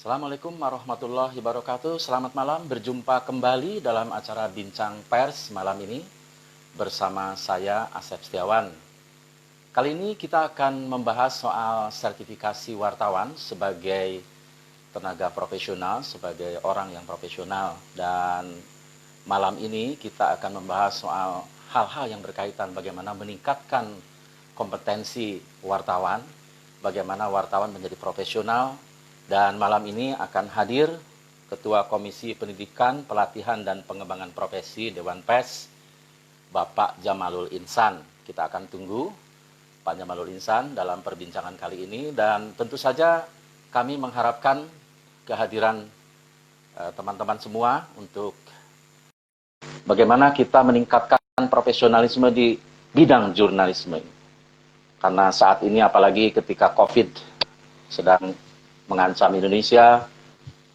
Assalamualaikum warahmatullahi wabarakatuh. Selamat malam, berjumpa kembali dalam acara Bincang Pers malam ini bersama saya Asep Setiawan. Kali ini kita akan membahas soal sertifikasi wartawan sebagai tenaga profesional, sebagai orang yang profesional. Dan malam ini kita akan membahas soal hal-hal yang berkaitan bagaimana meningkatkan kompetensi wartawan, bagaimana wartawan menjadi profesional. Dan malam ini akan hadir Ketua Komisi Pendidikan, Pelatihan, dan Pengembangan Profesi Dewan Pers, Bapak Jamalul Insan. Kita akan tunggu Pak Jamalul Insan dalam perbincangan kali ini. Dan tentu saja kami mengharapkan kehadiran teman-teman semua untuk bagaimana kita meningkatkan profesionalisme di bidang jurnalisme. Karena saat ini apalagi ketika COVID sedang mengancam Indonesia,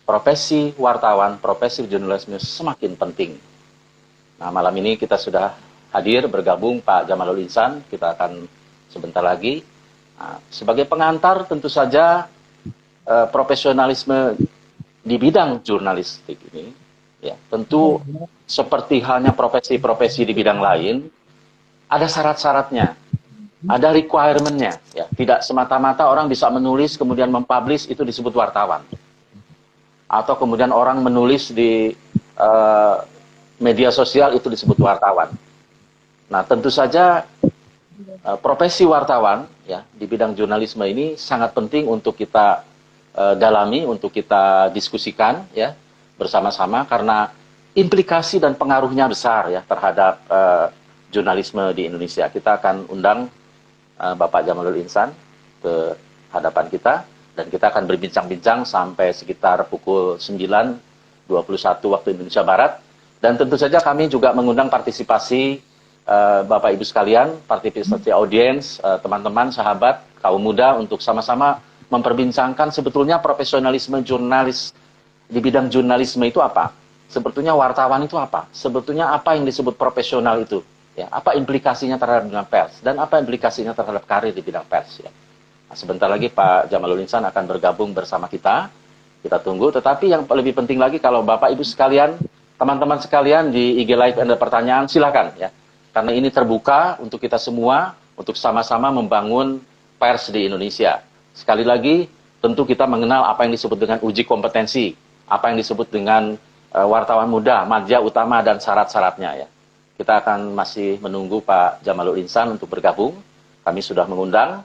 profesi wartawan, profesi jurnalisme semakin penting. Nah, malam ini kita sudah hadir bergabung Pak Jamalul Insan, kita akan sebentar lagi. Nah, sebagai pengantar tentu saja profesionalisme di bidang jurnalistik ini, ya tentu seperti halnya profesi-profesi di bidang lain, ada syarat-syaratnya. Ada requirement-nya, ya. Tidak semata-mata orang bisa menulis kemudian mempublish itu disebut wartawan. Atau kemudian orang menulis di media sosial itu disebut wartawan. Nah, tentu saja profesi wartawan ya di bidang jurnalisme ini sangat penting untuk kita dalami, untuk kita diskusikan ya bersama-sama karena implikasi dan pengaruhnya besar ya terhadap jurnalisme di Indonesia. Kita akan undang Bapak Jamalul Insan ke hadapan kita dan kita akan berbincang-bincang sampai sekitar pukul 9.21 waktu Indonesia Barat. Dan tentu saja kami juga mengundang partisipasi Bapak Ibu sekalian, partisipasi audiens, teman-teman, sahabat, kaum muda untuk sama-sama memperbincangkan sebetulnya profesionalisme jurnalis di bidang jurnalisme itu apa? Sebetulnya wartawan itu apa? Sebetulnya apa yang disebut profesional itu? Ya, apa implikasinya terhadap bidang pers dan apa implikasinya terhadap karir di bidang pers ya. Nah, sebentar lagi Pak Jamalul Insan akan bergabung bersama kita. Kita tunggu, tetapi yang lebih penting lagi kalau Bapak Ibu sekalian, teman-teman sekalian di IG Live ada pertanyaan, silakan ya. Karena ini terbuka untuk kita semua untuk sama-sama membangun pers di Indonesia. Sekali lagi, tentu kita mengenal apa yang disebut dengan uji kompetensi, apa yang disebut dengan wartawan muda, madya utama dan syarat-syaratnya ya. Kita akan masih menunggu Pak Jamalul Insan untuk bergabung. Kami sudah mengundang,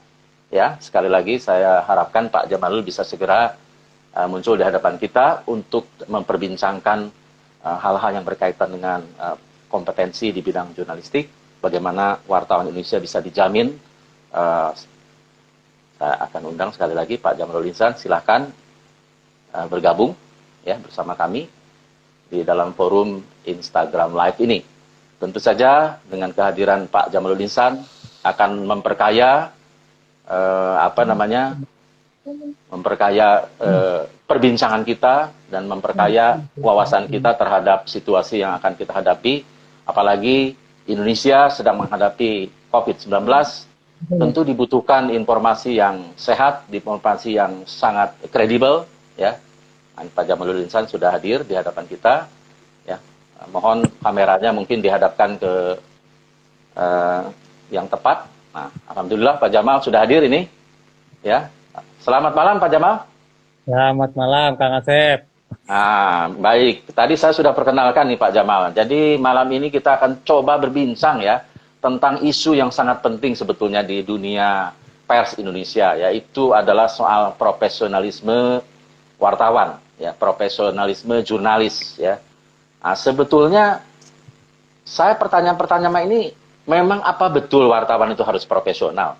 ya. Sekali lagi saya harapkan Pak Jamalul bisa segera muncul di hadapan kita untuk memperbincangkan hal-hal yang berkaitan dengan kompetensi di bidang jurnalistik. Bagaimana wartawan Indonesia bisa dijamin. Saya akan undang sekali lagi Pak Jamalul Insan. Silakan bergabung, ya, bersama kami di dalam forum Instagram Live ini. Tentu saja dengan kehadiran Pak Jamalul Insan akan memperkaya perbincangan kita dan memperkaya wawasan kita terhadap situasi yang akan kita hadapi. Apalagi Indonesia sedang menghadapi COVID-19, tentu dibutuhkan informasi yang sehat, informasi yang sangat kredibel. Ya, Pak Jamalul Insan sudah hadir di hadapan kita. Mohon kameranya mungkin dihadapkan ke yang tepat. Nah, alhamdulillah Pak Jamal sudah hadir ini. Ya, selamat malam Pak Jamal. Selamat malam Kang Asep. Nah, baik. Tadi saya sudah perkenalkan nih Pak Jamal. Jadi malam ini kita akan coba berbincang ya tentang isu yang sangat penting sebetulnya di dunia pers Indonesia, yaitu adalah soal profesionalisme wartawan, ya, profesionalisme jurnalis, ya. Nah, sebetulnya saya pertanyaan-pertanyaan ini memang apa betul wartawan itu harus profesional?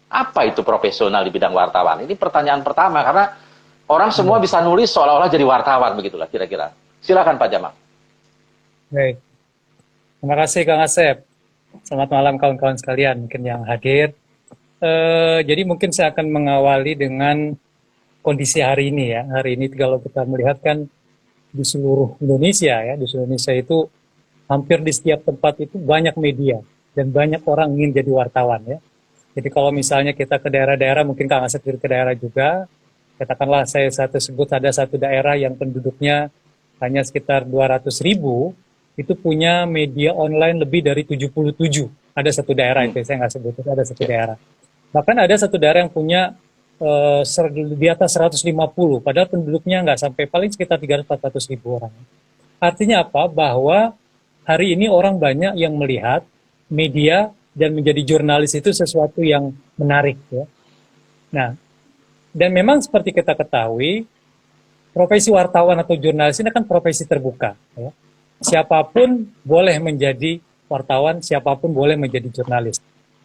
Apa itu profesional di bidang wartawan? Ini pertanyaan pertama karena orang semua bisa nulis seolah-olah jadi wartawan begitulah kira-kira. Silakan Pak Jamal. Baik. Terima kasih Kang Asep. Selamat malam kawan-kawan sekalian mungkin yang hadir. Jadi mungkin saya akan mengawali dengan kondisi hari ini ya. Hari ini kalau kita melihat kan di seluruh Indonesia ya, di seluruh Indonesia itu hampir di setiap tempat itu banyak media dan banyak orang ingin jadi wartawan ya. Jadi kalau misalnya kita ke daerah-daerah, mungkin Kang Asep ke daerah juga, Katakanlah saya sebut ada satu daerah yang penduduknya hanya sekitar 200.000, itu punya media online lebih dari 77. Ada satu daerah itu, saya nggak sebut, itu ada satu daerah. Bahkan ada satu daerah yang punya di atas 150, padahal penduduknya nggak sampai, paling sekitar 300-400 ribu orang. Artinya apa? Bahwa hari ini orang banyak yang melihat media dan menjadi jurnalis itu sesuatu yang menarik, ya. Nah, dan memang seperti kita ketahui, profesi wartawan atau jurnalis ini kan profesi terbuka, ya. Siapapun boleh menjadi wartawan, siapapun boleh menjadi jurnalis.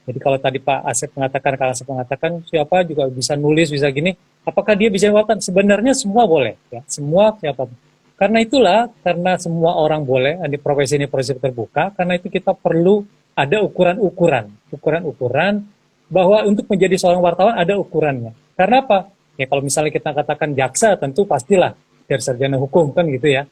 Jadi kalau tadi Pak Asep mengatakan, Kak Asep mengatakan, siapa juga bisa nulis, bisa gini, apakah dia bisa wartawan? Sebenarnya semua boleh, ya. Semua siapapun. Karena itulah, karena semua orang boleh, profesi ini profesi terbuka, karena itu kita perlu ada ukuran-ukuran bahwa untuk menjadi seorang wartawan ada ukurannya. Karena apa? Ya kalau misalnya kita katakan jaksa, tentu pastilah dari sarjana hukum kan gitu ya.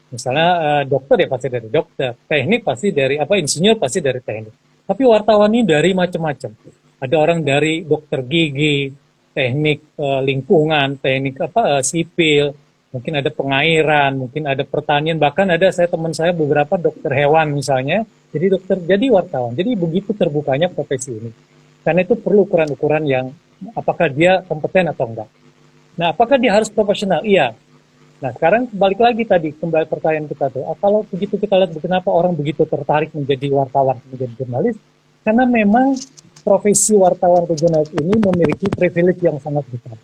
Misalnya dokter ya pasti dari dokter, teknik pasti dari insinyur pasti dari teknik. Tapi wartawan ini dari macam-macam. Ada orang dari dokter gigi, teknik lingkungan, teknik sipil, mungkin ada pengairan, mungkin ada pertanian, bahkan ada teman saya beberapa dokter hewan misalnya, jadi wartawan. Jadi begitu terbukanya profesi ini. Karena itu perlu ukuran-ukuran yang apakah dia kompeten atau enggak. Nah, apakah dia harus profesional? Iya. Nah, sekarang balik lagi tadi, kembali pertanyaan kita tuh, kalau begitu kita lihat kenapa orang begitu tertarik menjadi wartawan, menjadi jurnalis, karena memang profesi wartawan atau jurnalis ini memiliki privilege yang sangat besar.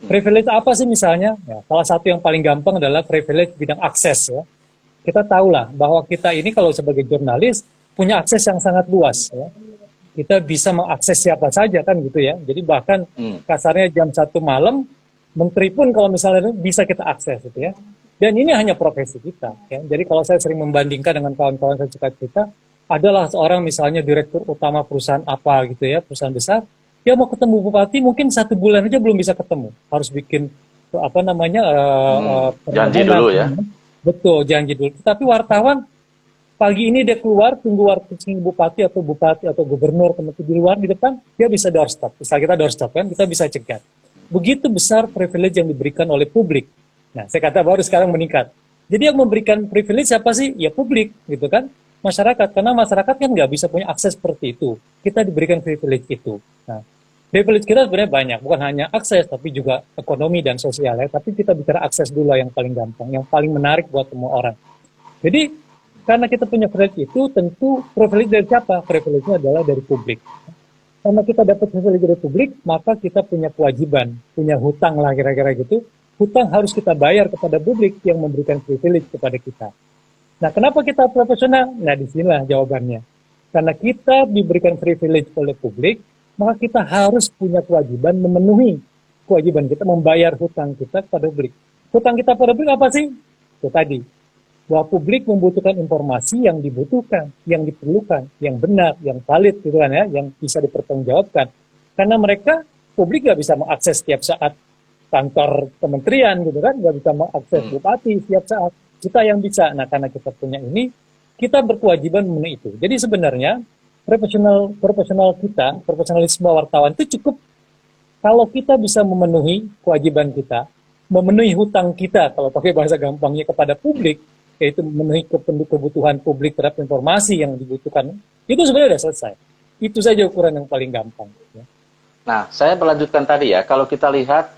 Privilege apa sih misalnya? Ya, salah satu yang paling gampang adalah privilege bidang akses, ya. Kita tahulah bahwa kita ini kalau sebagai jurnalis punya akses yang sangat luas, ya. Kita bisa mengakses siapa saja kan gitu ya. Jadi bahkan kasarnya jam 1 malam, menteri pun kalau misalnya bisa kita akses gitu ya. Dan ini hanya profesi kita, ya. Jadi kalau saya sering membandingkan dengan kawan-kawan saya cerita, adalah seorang misalnya direktur utama perusahaan apa gitu ya, perusahaan besar, dia mau ketemu bupati mungkin 1 bulan aja belum bisa ketemu, harus bikin janji dulu ya. Betul, janji dulu. Tapi wartawan pagi ini dia keluar, tunggu waktu bupati atau gubernur teman di luar di depan, dia bisa doorstop. Misal kita doorstop kan, kita bisa cegat. Begitu besar privilege yang diberikan oleh publik. Nah, saya kata baru sekarang meningkat. Jadi yang memberikan privilege siapa sih? Ya publik, gitu kan? Masyarakat. Karena masyarakat kan nggak bisa punya akses seperti itu. Kita diberikan privilege itu. Nah, privilege kita sebenarnya banyak. Bukan hanya akses, tapi juga ekonomi dan sosial ya. Tapi kita bicara akses dulu yang paling gampang, yang paling menarik buat semua orang. Jadi, karena kita punya privilege itu, tentu privilege dari siapa? Privilege-nya adalah dari publik. Karena kita dapat privilege dari publik, maka kita punya kewajiban, punya hutang lah kira-kira gitu. Hutang harus kita bayar kepada publik yang memberikan privilege kepada kita. Nah, kenapa kita profesional? Nah, disinilah jawabannya. Karena kita diberikan privilege oleh publik, maka kita harus punya kewajiban memenuhi kewajiban kita, membayar hutang kita kepada publik. Hutang kita pada publik apa sih? Itu tadi. Bahwa publik membutuhkan informasi yang dibutuhkan, yang diperlukan, yang benar, yang valid gitu kan ya, yang bisa dipertanggungjawabkan. Karena mereka, publik nggak bisa mengakses setiap saat kantor kementerian gitu kan, nggak bisa mengakses bupati setiap saat. Kita yang bisa. Nah, karena kita punya ini, kita berkewajiban memenuhi itu. Jadi sebenarnya profesionalisme wartawan itu cukup kalau kita bisa memenuhi kewajiban kita, memenuhi hutang kita, kalau pakai bahasa gampangnya kepada publik, yaitu memenuhi kebutuhan publik terhadap informasi yang dibutuhkan, itu sebenarnya sudah selesai. Itu saja ukuran yang paling gampang. Ya. Nah, saya melanjutkan tadi ya, kalau kita lihat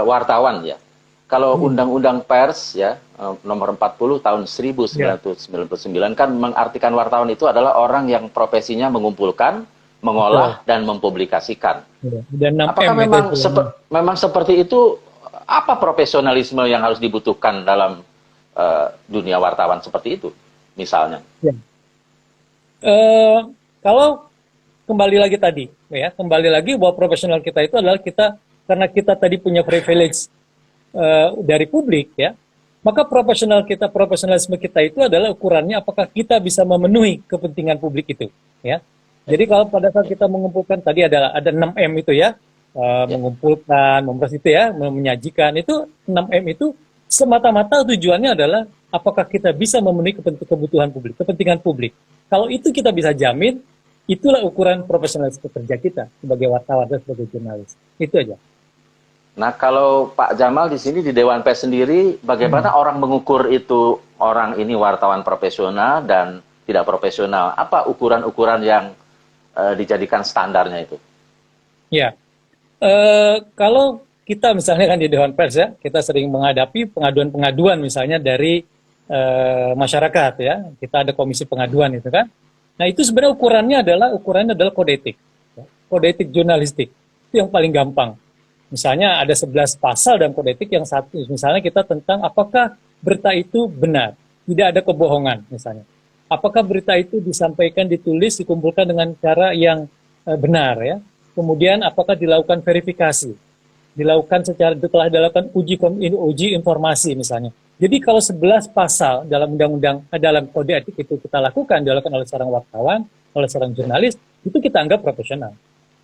wartawan ya, kalau Undang-Undang Pers ya, nomor 40 tahun 1999 kan mengartikan wartawan itu adalah orang yang profesinya mengumpulkan, mengolah, dan mempublikasikan. Dan apakah memang seperti itu? Apa profesionalisme yang harus dibutuhkan dalam dunia wartawan seperti itu, misalnya? Ya. Kalau kembali lagi tadi, ya kembali lagi bahwa profesional kita itu adalah karena kita tadi punya privilege dari publik, ya, maka profesionalisme kita itu adalah ukurannya apakah kita bisa memenuhi kepentingan publik itu, ya. Jadi kalau pada saat kita mengumpulkan tadi ada 6M itu ya, mengumpulkan, itu ya, menyajikan itu 6M itu semata-mata tujuannya adalah apakah kita bisa memenuhi kebutuhan publik, kepentingan publik. Kalau itu kita bisa jamin, itulah ukuran profesionalisme kerja kita sebagai wartawan dan sebagai jurnalis. Itu aja. Nah, kalau Pak Jamal di sini di Dewan Pers sendiri, bagaimana orang mengukur itu orang ini wartawan profesional dan tidak profesional? Apa ukuran-ukuran yang dijadikan standarnya itu? Ya, kalau kita misalnya kan di Dewan Pers ya, kita sering menghadapi pengaduan-pengaduan misalnya dari masyarakat ya. Kita ada komisi pengaduan itu kan. Nah itu sebenarnya ukurannya adalah kode etik, ya. Kode etik jurnalistik itu yang paling gampang. Misalnya ada 11 pasal dalam kode etik yang satu, misalnya kita tentang apakah berita itu benar, tidak ada kebohongan misalnya. Apakah berita itu disampaikan, ditulis, dikumpulkan dengan cara yang benar ya. Kemudian apakah dilakukan verifikasi, dilakukan setelah dilakukan uji informasi misalnya. Jadi kalau 11 pasal dalam dalam kode etik itu kita dilakukan oleh seorang wartawan, oleh seorang jurnalis, itu kita anggap profesional.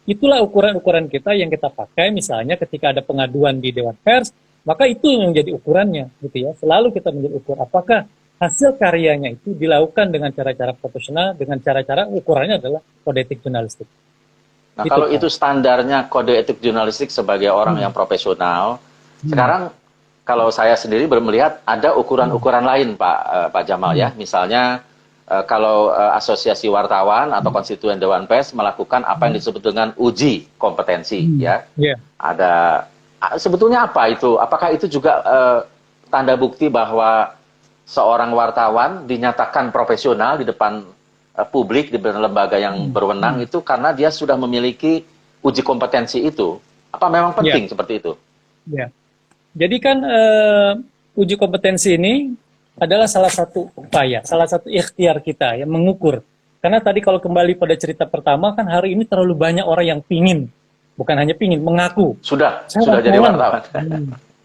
Itulah ukuran-ukuran kita yang kita pakai misalnya ketika ada pengaduan di Dewan Pers, maka itu yang menjadi ukurannya gitu ya. Selalu kita menjadi ukur apakah hasil karyanya itu dilakukan dengan cara-cara profesional, dengan cara-cara ukurannya adalah kode etik jurnalistik. Nah, Itu, kalau Pak. itu standarnya kode etik jurnalistik sebagai orang yang profesional, sekarang kalau saya sendiri melihat ada ukuran-ukuran lain, Pak Jamal ya. Misalnya kalau asosiasi wartawan atau konstituen Dewan Pers melakukan apa yang disebut dengan uji kompetensi ya. Yeah. Ada sebetulnya apa itu? Apakah itu juga tanda bukti bahwa seorang wartawan dinyatakan profesional di depan publik, di lembaga yang berwenang itu karena dia sudah memiliki uji kompetensi itu? Apa memang penting seperti itu? Ya. Jadi kan uji kompetensi ini adalah salah satu upaya, salah satu ikhtiar kita yang mengukur. Karena tadi kalau kembali pada cerita pertama kan hari ini terlalu banyak orang yang pingin, bukan hanya pingin, mengaku. Sudah jadi wartawan.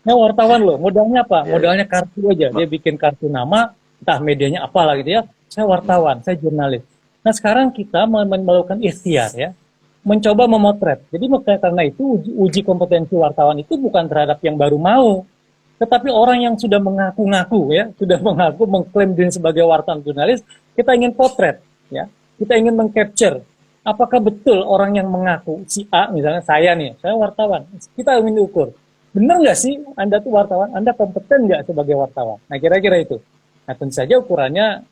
Saya wartawan loh, modalnya apa? Modalnya kartu aja. Dia bikin kartu nama, entah medianya apalah gitu ya. Saya wartawan, saya jurnalis. Nah sekarang kita melakukan ikhtiar ya, mencoba memotret. Jadi karena itu uji kompetensi wartawan itu bukan terhadap yang baru mau, tetapi orang yang sudah mengaku-ngaku ya, sudah mengaku mengklaim diri sebagai wartawan jurnalis, kita ingin potret ya, kita ingin mengcapture apakah betul orang yang mengaku si A misalnya saya nih, saya wartawan, kita ingin ukur benar nggak sih Anda tuh wartawan, Anda kompeten nggak sebagai wartawan? Nah kira-kira itu. Nah tentu saja ukurannya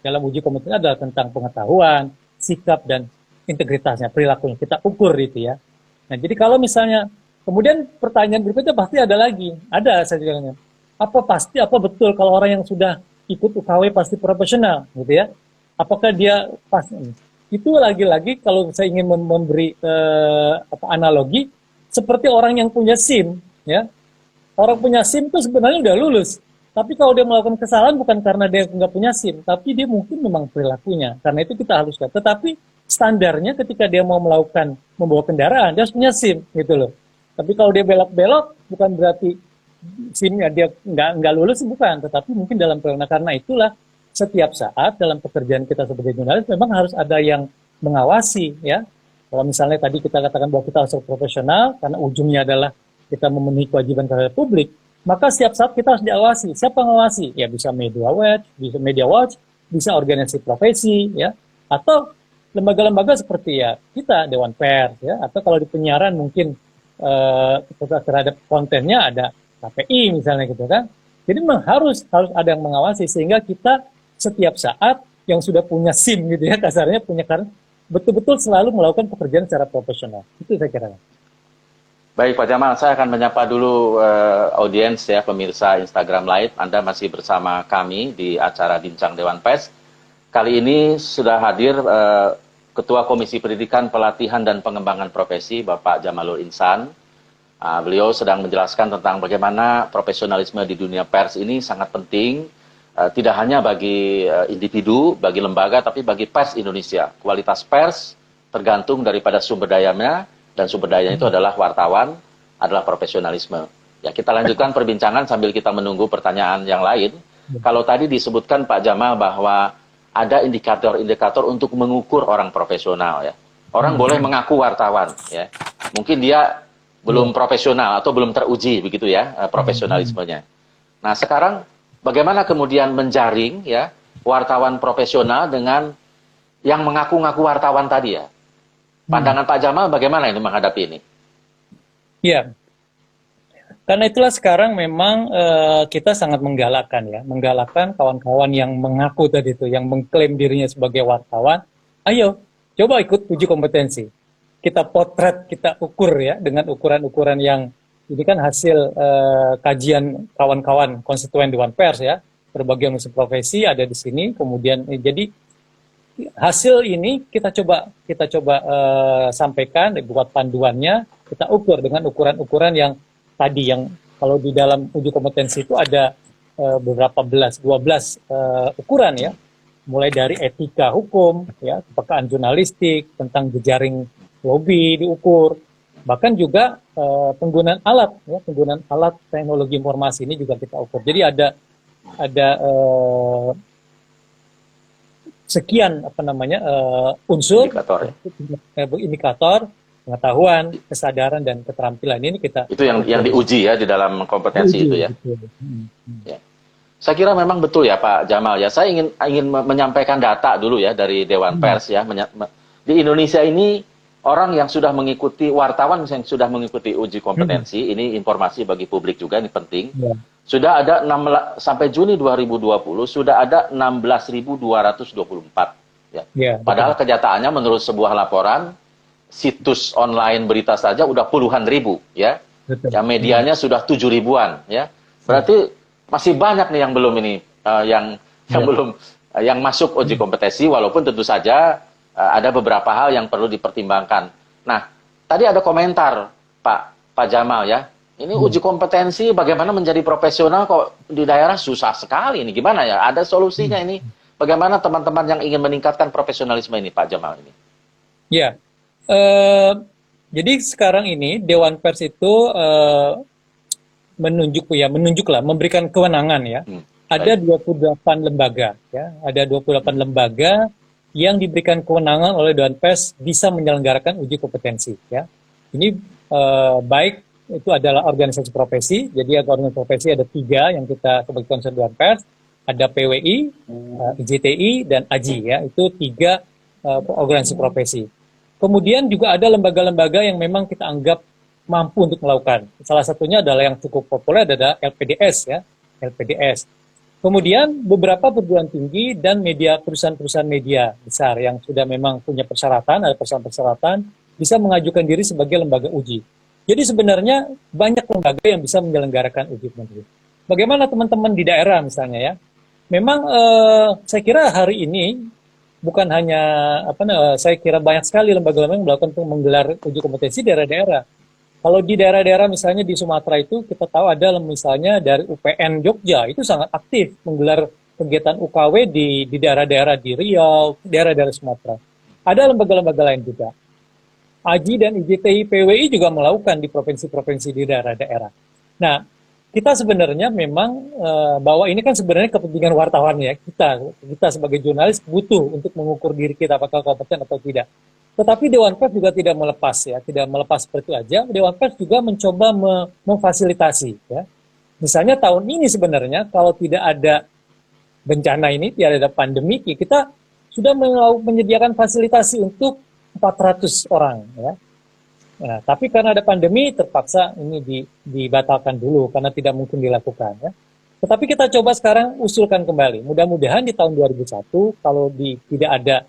dalam uji kompetensi adalah tentang pengetahuan, sikap dan integritasnya, perilakunya kita ukur itu ya. Nah jadi kalau misalnya kemudian pertanyaan berikutnya pasti ada lagi, ada saya bilangnya. Apa betul kalau orang yang sudah ikut UKW pasti profesional, gitu ya? Apakah dia pas? Itu lagi-lagi kalau saya ingin memberi analogi seperti orang yang punya SIM, ya. Orang punya SIM itu sebenarnya udah lulus, tapi kalau dia melakukan kesalahan bukan karena dia nggak punya SIM, tapi dia mungkin memang perilakunya. Karena itu kita harus lihat. Tetapi standarnya ketika dia mau membawa kendaraan, dia harus punya SIM, gitu loh. Tapi kalau dia belok-belok, bukan berarti SIM-nya dia nggak lulus, bukan. Tetapi mungkin dalam karena itulah setiap saat dalam pekerjaan kita sebagai jurnalis memang harus ada yang mengawasi, ya. Kalau misalnya tadi kita katakan bahwa kita harus profesional, karena ujungnya adalah kita memenuhi kewajiban terhadap publik, maka setiap saat kita harus diawasi. Siapa mengawasi? Ya bisa Media Watch, bisa organisasi profesi, ya, atau lembaga-lembaga seperti ya kita Dewan Pers, ya, atau kalau di penyiaran mungkin terhadap kontennya ada KPI misalnya gitu kan. Jadi memang harus ada yang mengawasi sehingga kita setiap saat yang sudah punya SIM gitu ya kasarnya punya kartu betul-betul selalu melakukan pekerjaan secara profesional. Itu saya kira. Baik Pak Jamal, saya akan menyapa dulu audiens ya, pemirsa Instagram Live. Anda masih bersama kami di acara Bincang Dewan Pers. Kali ini sudah hadir Ketua Komisi Pendidikan, Pelatihan dan Pengembangan Profesi, Bapak Jamalul Insan. Beliau sedang menjelaskan tentang bagaimana profesionalisme di dunia pers ini sangat penting, tidak hanya bagi individu, bagi lembaga, tapi bagi pers Indonesia. Kualitas pers tergantung daripada sumber dayanya, dan sumber dayanya itu adalah wartawan, adalah profesionalisme. Ya, kita lanjutkan perbincangan sambil kita menunggu pertanyaan yang lain. Kalau tadi disebutkan Pak Jamal bahwa ada indikator-indikator untuk mengukur orang profesional ya. Orang boleh mengaku wartawan ya. Mungkin dia belum profesional atau belum teruji begitu ya profesionalismenya. Nah, sekarang bagaimana kemudian menjaring ya wartawan profesional dengan yang mengaku-ngaku wartawan tadi ya? Pandangan Pak Jamal bagaimana ini menghadapi ini? Iya. Karena itulah sekarang memang kita sangat menggalakkan kawan-kawan yang mengaku tadi itu, yang mengklaim dirinya sebagai wartawan, ayo coba ikut uji kompetensi. Kita potret, kita ukur ya dengan ukuran-ukuran yang ini kan hasil kajian kawan-kawan konstituen Dewan Pers ya, berbagai unsur profesi ada di sini. Kemudian jadi hasil ini kita coba sampaikan, buat panduannya, kita ukur dengan ukuran-ukuran yang tadi, yang kalau di dalam uji kompetensi itu ada beberapa 12 ukuran ya, mulai dari etika hukum ya, kepekaan jurnalistik, tentang jejaring lobby diukur, bahkan juga penggunaan alat teknologi informasi ini juga kita ukur. Jadi ada sekian unsur indikator pengetahuan, kesadaran, dan keterampilan ini kita itu yang diuji ya di dalam kompetensi itu ya. Ya. Saya kira memang betul ya Pak Jamal ya. Saya ingin menyampaikan data dulu ya dari Dewan Pers ya. Di Indonesia ini orang yang sudah mengikuti, wartawan yang sudah mengikuti uji kompetensi, ini informasi bagi publik juga, ini penting. Sudah ada sampai Juni 2020 sudah ada 16.224 ya. Padahal kenyataannya menurut sebuah laporan situs online berita saja udah puluhan ribu ya. Ya medianya sudah 7 ribuan ya. Berarti masih banyak nih yang belum ini yang masuk uji kompetensi, walaupun tentu saja ada beberapa hal yang perlu dipertimbangkan. Nah, tadi ada komentar Pak Jamal ya. Ini uji kompetensi bagaimana menjadi profesional kok di daerah susah sekali ini. Gimana ya? Ada solusinya ini? Bagaimana teman-teman yang ingin meningkatkan profesionalisme ini Pak Jamal ini? Ya. Jadi sekarang ini Dewan Pers itu memberikan kewenangan ya. Ada 28 lembaga ya, ada 28 lembaga yang diberikan kewenangan oleh Dewan Pers bisa menyelenggarakan uji kompetensi ya. Ini baik itu adalah organisasi profesi, jadi organisasi profesi ada 3 yang kita sebagai concern Dewan Pers, ada PWI, IJTI, dan AJI ya, itu 3 organisasi profesi. Kemudian juga ada lembaga-lembaga yang memang kita anggap mampu untuk melakukan. Salah satunya adalah yang cukup populer adalah LPDS ya, LPDS. Kemudian beberapa perguruan tinggi dan perusahaan-perusahaan media besar yang sudah memang punya persyaratan, ada persyaratan bisa mengajukan diri sebagai lembaga uji. Jadi sebenarnya banyak lembaga yang bisa menyelenggarakan uji kompetensi. Bagaimana teman-teman di daerah misalnya ya? Memang saya kira hari ini bukan hanya saya kira banyak sekali lembaga-lembaga yang melakukan menggelar uji kompetensi daerah-daerah. Kalau di daerah-daerah misalnya di Sumatera itu kita tahu ada misalnya dari UPN Jogja itu sangat aktif menggelar kegiatan UKW di daerah-daerah di Riau, daerah-daerah Sumatera. Ada lembaga-lembaga lain juga. AJI dan IJTI PWI juga melakukan di provinsi-provinsi di daerah-daerah. Nah, kita sebenarnya memang bahwa ini kan sebenarnya kepentingan wartawan ya, kita sebagai jurnalis butuh untuk mengukur diri kita apakah kompeten atau tidak. Tetapi Dewan Pers juga tidak melepas seperti itu aja. Dewan Pers juga mencoba memfasilitasi ya. Misalnya tahun ini sebenarnya kalau tidak ada bencana ini, tidak ada pandemi, kita sudah menyediakan fasilitasi untuk 400 orang ya. Nah, tapi karena ada pandemi terpaksa ini dibatalkan dulu karena tidak mungkin dilakukan ya. Tetapi kita coba sekarang usulkan kembali. Mudah-mudahan di tahun 2001 kalau tidak ada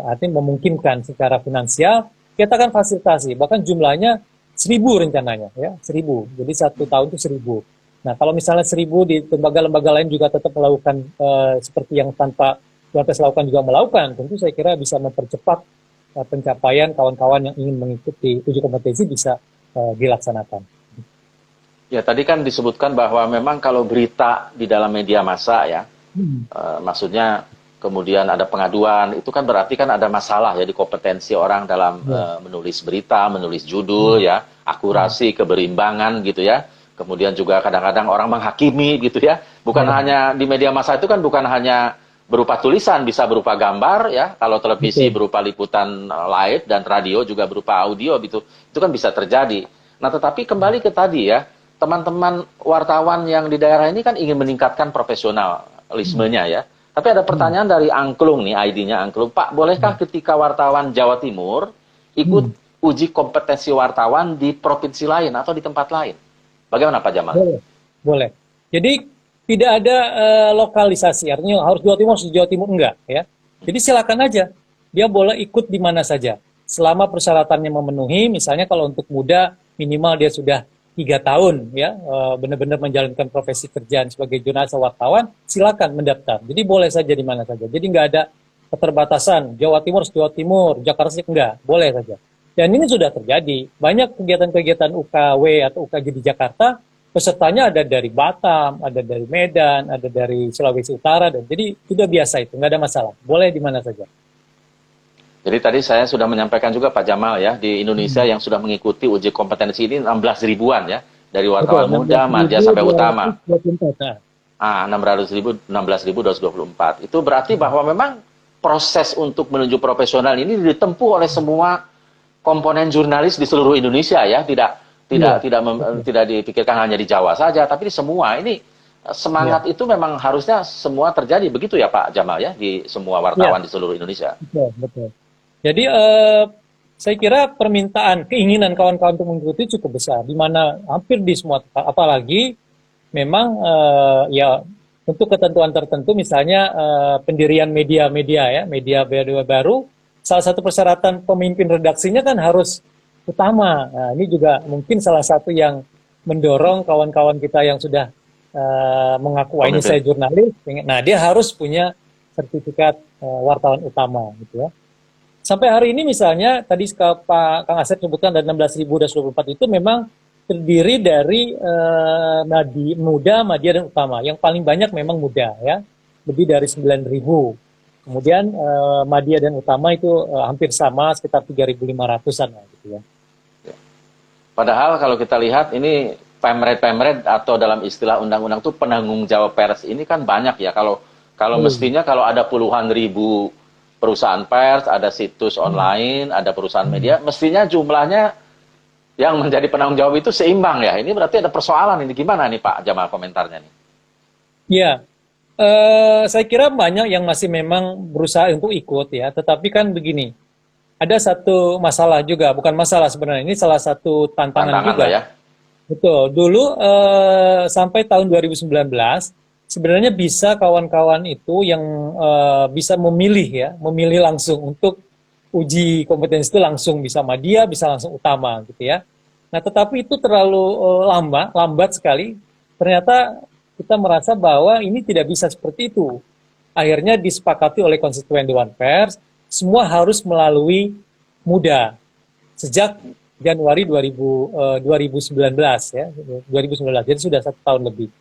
artinya memungkinkan secara finansial, kita akan fasilitasi. Bahkan jumlahnya 1.000 rencananya ya, 1.000. Jadi 1 tahun itu 1.000. Nah, kalau misalnya 1.000 di lembaga-lembaga lain juga tetap melakukan seperti yang tanpa Dewan Pers lakukan juga melakukan, tentu saya kira bisa mempercepat pencapaian kawan-kawan yang ingin mengikuti uji kompetensi bisa dilaksanakan. Ya, tadi kan disebutkan bahwa memang kalau berita di dalam media massa ya, maksudnya kemudian ada pengaduan, itu kan berarti kan ada masalah ya di kompetensi orang dalam menulis berita, menulis judul ya, akurasi, keberimbangan gitu ya. Kemudian juga kadang-kadang orang menghakimi gitu ya. Bukan hanya di media massa itu kan bukan hanya berupa tulisan, bisa berupa gambar ya. Kalau televisi berupa liputan live dan radio juga berupa audio gitu. Itu kan bisa terjadi. Nah, tetapi kembali ke tadi ya, teman-teman wartawan yang di daerah ini kan ingin meningkatkan profesionalismenya ya. Tapi ada pertanyaan dari Angklung nih, ID-nya Angklung. Pak, bolehkah ketika wartawan Jawa Timur ikut uji kompetensi wartawan di provinsi lain atau di tempat lain? Bagaimana Pak Jamal? Boleh, boleh. Jadi tidak ada lokalisasi, artinya harus Jawa Timur enggak ya. Jadi silakan aja, dia boleh ikut di mana saja, selama persyaratannya memenuhi. Misalnya kalau untuk muda minimal dia sudah 3 tahun ya, benar-benar menjalankan profesi kerjaan sebagai jurnalis atau wartawan, silakan mendaftar. Jadi boleh saja di mana saja. Jadi nggak ada keterbatasan, Jawa Timur, Jakarta sih enggak, boleh saja. Dan ini sudah terjadi, banyak kegiatan-kegiatan UKW atau UKJ di Jakarta, pesertanya ada dari Batam, ada dari Medan, ada dari Sulawesi Utara, dan jadi sudah biasa itu, nggak ada masalah, boleh di mana saja. Jadi tadi saya sudah menyampaikan juga Pak Jamal ya, di Indonesia yang sudah mengikuti uji kompetensi ini 16 ribuan ya, dari wartawan muda, media sampai utama. 16.224. Itu berarti bahwa memang proses untuk menuju profesional ini ditempuh oleh semua komponen jurnalis di seluruh Indonesia ya, tidak dipikirkan hanya di Jawa saja, tapi di semua ini semangat itu memang harusnya semua terjadi begitu ya Pak Jamal ya, di semua wartawan di seluruh Indonesia. Betul, betul. Jadi saya kira permintaan, keinginan kawan-kawan untuk mengikuti cukup besar, di mana hampir di semua, apalagi memang ya untuk ketentuan tertentu, misalnya pendirian media baru, salah satu persyaratan pemimpin redaksinya kan harus utama. Nah, ini juga mungkin salah satu yang mendorong kawan-kawan kita yang sudah mengaku ini saya jurnalis. Nah, dia harus punya sertifikat wartawan utama, gitu ya. Sampai hari ini misalnya tadi Pak Kang Asep sebutkan ada 16.224 itu memang terdiri dari muda, madya, dan utama. Yang paling banyak memang muda ya, lebih dari 9.000. Kemudian madya dan utama itu hampir sama, sekitar 3.500-an gitu ya. Padahal kalau kita lihat ini pemret atau dalam istilah undang-undang itu penanggung jawab pers ini kan banyak ya. Kalau mestinya kalau ada puluhan ribu perusahaan pers, ada situs online, ada perusahaan media, mestinya jumlahnya yang menjadi penanggung jawab itu seimbang ya. Ini berarti ada persoalan ini. Gimana nih Pak Jamal komentarnya nih? Ya, saya kira banyak yang masih memang berusaha untuk ikut ya. Tetapi kan begini, ada satu masalah juga, bukan masalah sebenarnya, ini salah satu tantangan juga. Ya? Betul, dulu sampai tahun 2019, sebenarnya bisa kawan-kawan itu yang bisa memilih langsung untuk uji kompetensi itu langsung bisa madya, bisa langsung utama gitu ya. Nah, tetapi itu terlalu lambat sekali. Ternyata kita merasa bahwa ini tidak bisa seperti itu. Akhirnya disepakati oleh Konstituen Dewan Pers, semua harus melalui muda sejak Januari 2019 ya, 2019. Jadi sudah 1 tahun lebih.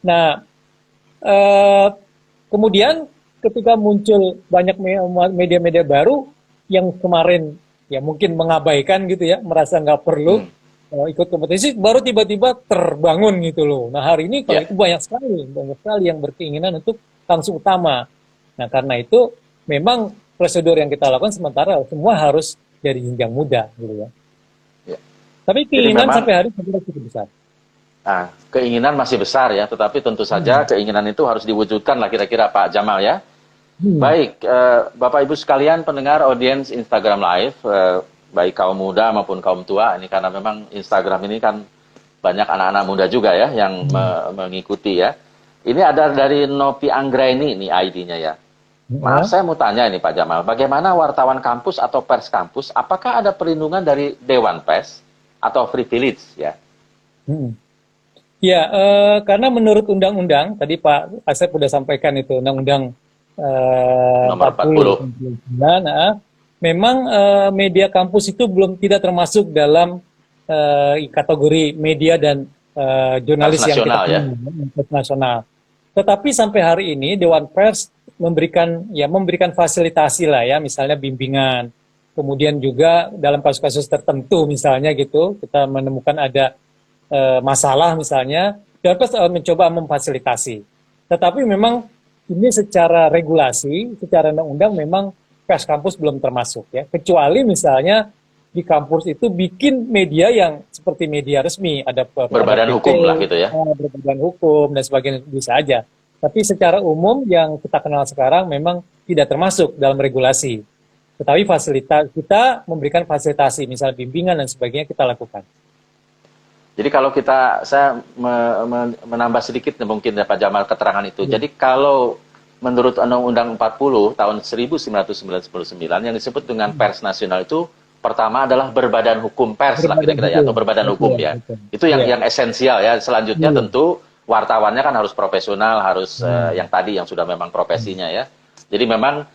Nah, kemudian ketika muncul banyak media-media baru yang kemarin ya mungkin mengabaikan gitu ya, merasa nggak perlu ikut kompetisi, baru tiba-tiba terbangun gitu loh. Nah, hari ini kalau itu banyak sekali yang berkeinginan untuk langsung utama. Nah, karena itu memang prosedur yang kita lakukan sementara semua harus dari jenjang muda gitu ya. Tapi keinginan sampai hari ini cukup besar. Nah, keinginan masih besar ya, tetapi tentu saja keinginan itu harus diwujudkan lah kira-kira Pak Jamal ya. Baik, Bapak Ibu sekalian pendengar audiens Instagram Live, baik kaum muda maupun kaum tua, ini karena memang Instagram ini kan banyak anak-anak muda juga ya yang mengikuti ya. Ini ada dari Nopi Anggraini ini ID-nya ya. Maaf, saya mau tanya ini Pak Jamal, bagaimana wartawan kampus atau pers kampus, apakah ada perlindungan dari Dewan Pers atau privilege ya? Ya, karena menurut undang-undang, tadi Pak Asep sudah sampaikan itu, undang-undang nomor 40. Nah, memang media kampus itu tidak termasuk dalam kategori media dan jurnalis yang nasional. Tetapi sampai hari ini Dewan Pers memberikan fasilitasi lah ya, misalnya bimbingan. Kemudian juga dalam kasus-kasus tertentu misalnya gitu, kita menemukan ada masalah misalnya, Dewan Pers mencoba memfasilitasi. Tetapi memang ini secara regulasi, secara undang-undang memang pers kampus belum termasuk ya. Kecuali misalnya di kampus itu bikin media yang seperti media resmi, ada berbadan hukum lah gitu ya. Berbadan hukum dan sebagainya bisa aja. Tapi secara umum yang kita kenal sekarang memang tidak termasuk dalam regulasi. Tetapi fasilitas kita memberikan fasilitasi, misalnya bimbingan dan sebagainya kita lakukan. Jadi kalau saya menambah sedikit mungkin ya, Pak Jamal keterangan itu. Jadi kalau menurut Undang-Undang 40 tahun 1999 yang disebut dengan pers nasional itu pertama adalah berbadan hukum pers lah kira-kira ya, atau berbadan hukum ya. Itu yang esensial ya. Selanjutnya tentu wartawannya kan harus profesional, harus yang tadi yang sudah memang profesinya ya. Jadi memang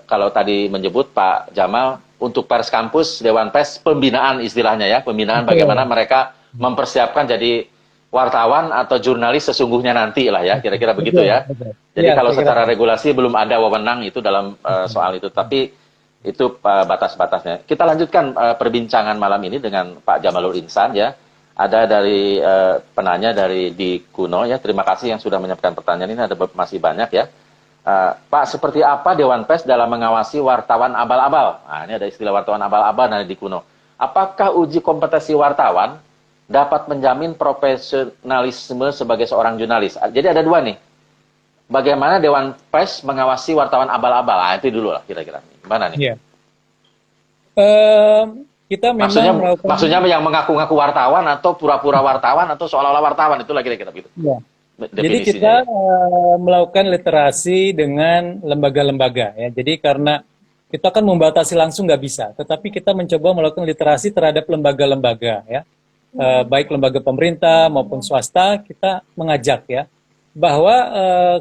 kalau tadi menyebut Pak Jamal untuk pers kampus, Dewan Pers pembinaan istilahnya ya, pembinaan bagaimana mereka mempersiapkan jadi wartawan atau jurnalis sesungguhnya nanti lah ya, kira-kira begitu ya. Jadi kalau secara regulasi belum ada wewenang itu dalam soal itu, tapi itu batas-batasnya. Kita lanjutkan perbincangan malam ini dengan Pak Jamalul Insan ya. Ada dari penanya dari di Kuno ya. Terima kasih yang sudah menyiapkan pertanyaan ini, ada masih banyak ya. Pak, seperti apa Dewan Pers dalam mengawasi wartawan abal-abal? Nah, ini ada istilah wartawan abal-abal dari di Kuno. Apakah uji kompetensi wartawan dapat menjamin profesionalisme sebagai seorang jurnalis? Jadi ada dua nih. Bagaimana Dewan Pers mengawasi wartawan abal-abal? Nah, itu dulu lah kira-kira. Gimana nih? Iya. Kita memang maksudnya yang mengaku-ngaku wartawan atau pura-pura wartawan atau seolah-olah wartawan, itulah kira-kira gitu. Iya. Jadi kita melakukan literasi dengan lembaga-lembaga ya. Jadi karena kita kan membatasi langsung nggak bisa, tetapi kita mencoba melakukan literasi terhadap lembaga-lembaga ya. Baik lembaga pemerintah maupun swasta, kita mengajak ya bahwa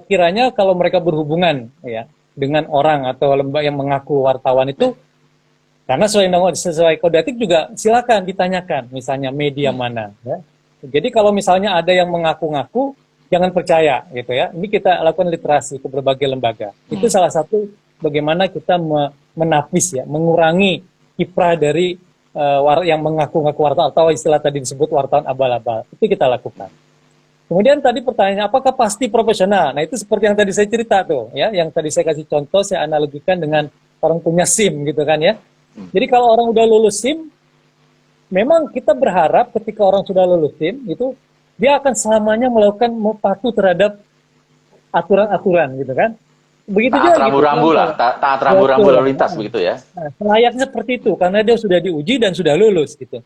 kiranya kalau mereka berhubungan ya dengan orang atau lembaga yang mengaku wartawan itu, karena sesuai kode etik juga silakan ditanyakan misalnya media mana ya. Jadi kalau misalnya ada yang mengaku-ngaku, jangan percaya gitu ya. Ini kita lakukan literasi ke berbagai lembaga. Itu salah satu bagaimana kita menapis ya, mengurangi kiprah dari yang mengaku-ngaku wartawan atau istilah tadi disebut wartawan abal-abal. Itu kita lakukan. Kemudian tadi pertanyaannya, apakah pasti profesional? Nah itu seperti yang tadi saya cerita tuh, ya, yang tadi saya kasih contoh, saya analogikan dengan orang punya SIM gitu kan ya. Jadi kalau orang udah lulus SIM, memang kita berharap ketika orang sudah lulus SIM itu dia akan selamanya melakukan patuh terhadap aturan-aturan gitu kan. Begitu juga taat rambu-rambu lah, taat rambu-rambu lalu lintas begitu ya. Nah, layaknya seperti itu karena dia sudah diuji dan sudah lulus gitu.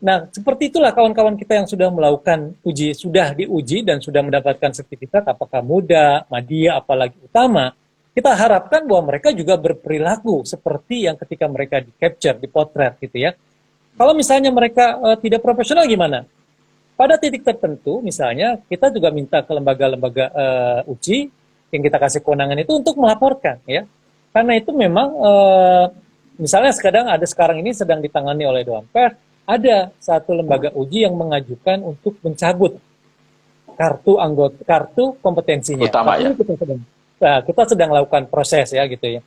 Nah, seperti itulah kawan-kawan kita yang sudah melakukan uji, sudah diuji dan sudah mendapatkan sertifikat, apakah muda, madya, apalagi utama, kita harapkan bahwa mereka juga berperilaku seperti yang ketika mereka di-capture, dipotret gitu ya. Kalau misalnya mereka tidak profesional gimana? Pada titik tertentu, misalnya, kita juga minta ke lembaga-lembaga uji, yang kita kasih kewenangan itu untuk melaporkan, ya. Karena itu memang, misalnya sekarang ini sedang ditangani oleh Dewan Pers, ada satu lembaga uji yang mengajukan untuk mencabut kartu kompetensinya. Utama ya. Kita sedang lakukan proses ya gitu ya.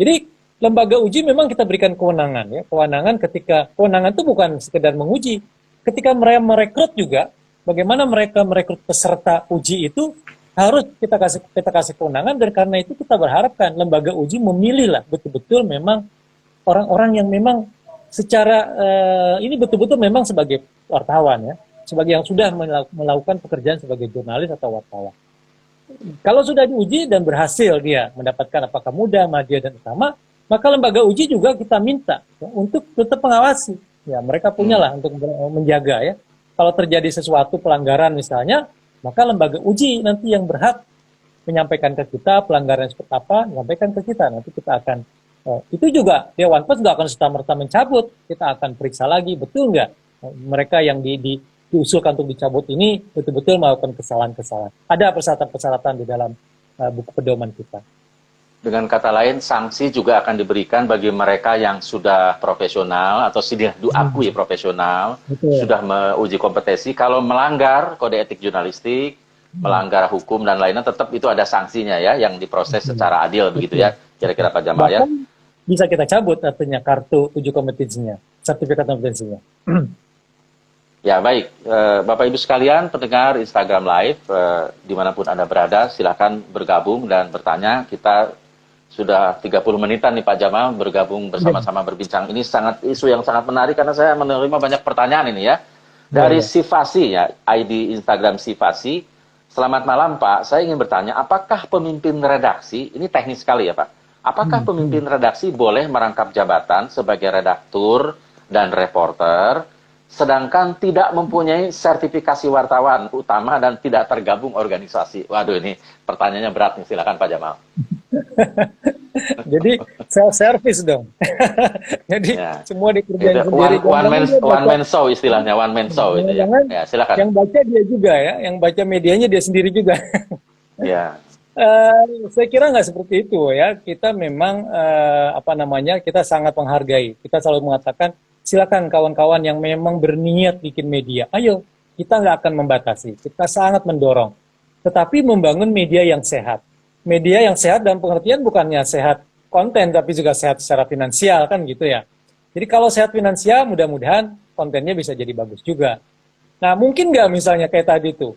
Jadi lembaga uji memang kita berikan kewenangan ya. Kewenangan itu bukan sekedar menguji. Ketika mereka merekrut juga, bagaimana mereka merekrut peserta uji itu harus kita kasih kewenangan, dan karena itu kita berharapkan lembaga uji memilih lah betul-betul memang orang-orang yang memang secara ini betul-betul memang sebagai wartawan ya, sebagai yang sudah melakukan pekerjaan sebagai jurnalis atau wartawan. Kalau sudah diuji dan berhasil dia mendapatkan apakah muda, madya, dan utama, maka lembaga uji juga kita minta ya, untuk tetap mengawasi. Ya, mereka punyalah untuk menjaga ya. Kalau terjadi sesuatu pelanggaran misalnya, maka lembaga uji nanti yang berhak menyampaikan ke kita pelanggaran seperti apa, menyampaikan ke kita. Nanti kita akan, itu juga Dewan Pers nggak akan serta-merta mencabut. Kita akan periksa lagi, betul nggak mereka yang diusulkan untuk dicabut ini betul-betul melakukan kesalahan-kesalahan. Ada persyaratan-persyaratan di dalam buku pedoman kita. Dengan kata lain, sanksi juga akan diberikan bagi mereka yang sudah profesional atau sudah diakui profesional, sudah menguji kompetensi. Kalau melanggar kode etik jurnalistik, melanggar hukum dan lainnya, tetap itu ada sanksinya ya, yang diproses secara adil begitu ya, kira-kira Pak Jamal ya. Bisa kita cabut artinya kartu uji kompetensinya, sertifikat kompetensinya. Ya baik, Bapak Ibu sekalian, pendengar Instagram Live, dimanapun Anda berada, silakan bergabung dan bertanya. Kita sudah 30 menitan nih Pak Jamal bergabung bersama-sama berbincang. Ini isu yang sangat menarik karena saya menerima banyak pertanyaan ini ya. Dari Sifasi ya, ID Instagram Sifasi. Selamat malam Pak, saya ingin bertanya, apakah pemimpin redaksi, ini teknis sekali ya Pak, apakah pemimpin redaksi boleh merangkap jabatan sebagai redaktur dan reporter sedangkan tidak mempunyai sertifikasi wartawan utama dan tidak tergabung organisasi? Waduh, ini pertanyaannya berat nih, silakan Pak Jamal. Jadi self service dong. Jadi Ya. semua dikerjain Itu sendiri. one man show istilahnya, one man show itu ya. Jangan Ya, silakan. yang baca dia juga ya, yang baca medianya dia sendiri juga. Ya. Saya kira nggak seperti itu ya. Kita memang kita sangat menghargai. Kita selalu mengatakan silakan kawan-kawan yang memang berniat bikin media, ayo, kita nggak akan membatasi. Kita sangat mendorong. Tetapi membangun media yang sehat. Media yang sehat dalam pengertian bukannya sehat konten, tapi juga sehat secara finansial kan gitu ya. Jadi kalau sehat finansial, mudah-mudahan kontennya bisa jadi bagus juga. Nah, mungkin nggak misalnya kayak tadi tuh,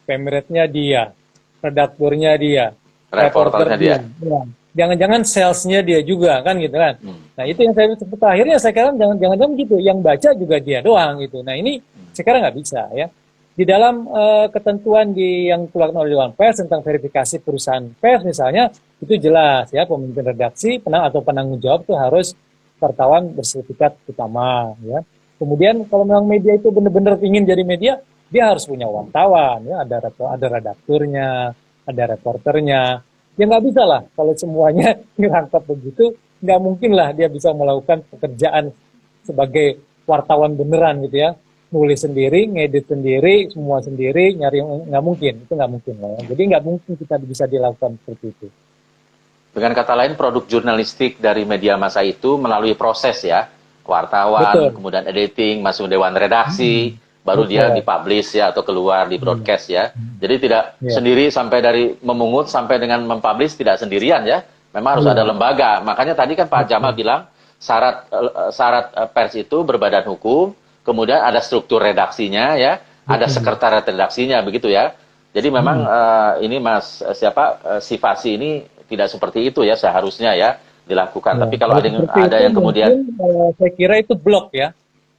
pemretnya dia, redakturnya dia, Reporternya dia. Ya. Jangan-jangan salesnya dia juga kan gitu kan. Nah itu yang saya sebut akhirnya saya kira jangan-jangan gitu, yang baca juga dia doang gitu. Nah ini sekarang nggak bisa ya. Di dalam ketentuan yang dikeluarkan oleh Dewan Pers tentang verifikasi perusahaan pers misalnya, itu jelas ya, pemimpin redaksi atau penanggung jawab itu harus wartawan bersertifikat utama ya. Kemudian kalau memang media itu benar-benar ingin jadi media, dia harus punya wartawan ya, ada redakturnya, ada reporternya. Ya nggak bisa lah kalau semuanya dirangkap begitu, nggak mungkin lah dia bisa melakukan pekerjaan sebagai wartawan beneran gitu ya. Nulis sendiri, ngedit sendiri, semua sendiri, nyari, nggak mungkin, itu nggak mungkin lah ya. Jadi nggak mungkin kita bisa dilakukan seperti itu. Dengan kata lain, produk jurnalistik dari media massa itu melalui proses ya, wartawan, Betul. kemudian editing, masuk dewan redaksi, baru dia dipublish ya atau keluar di broadcast ya. Jadi tidak sendiri sampai dari memungut sampai dengan mempublish tidak sendirian ya. Memang harus ada lembaga. Makanya tadi kan Pak Jamal bilang syarat pers itu berbadan hukum. Kemudian ada struktur redaksinya ya, ada sekretariat redaksinya begitu ya. Jadi memang ini Mas Sifasi ini tidak seperti itu ya seharusnya ya dilakukan. Tapi kalau ada yang kemudian saya kira itu blog ya.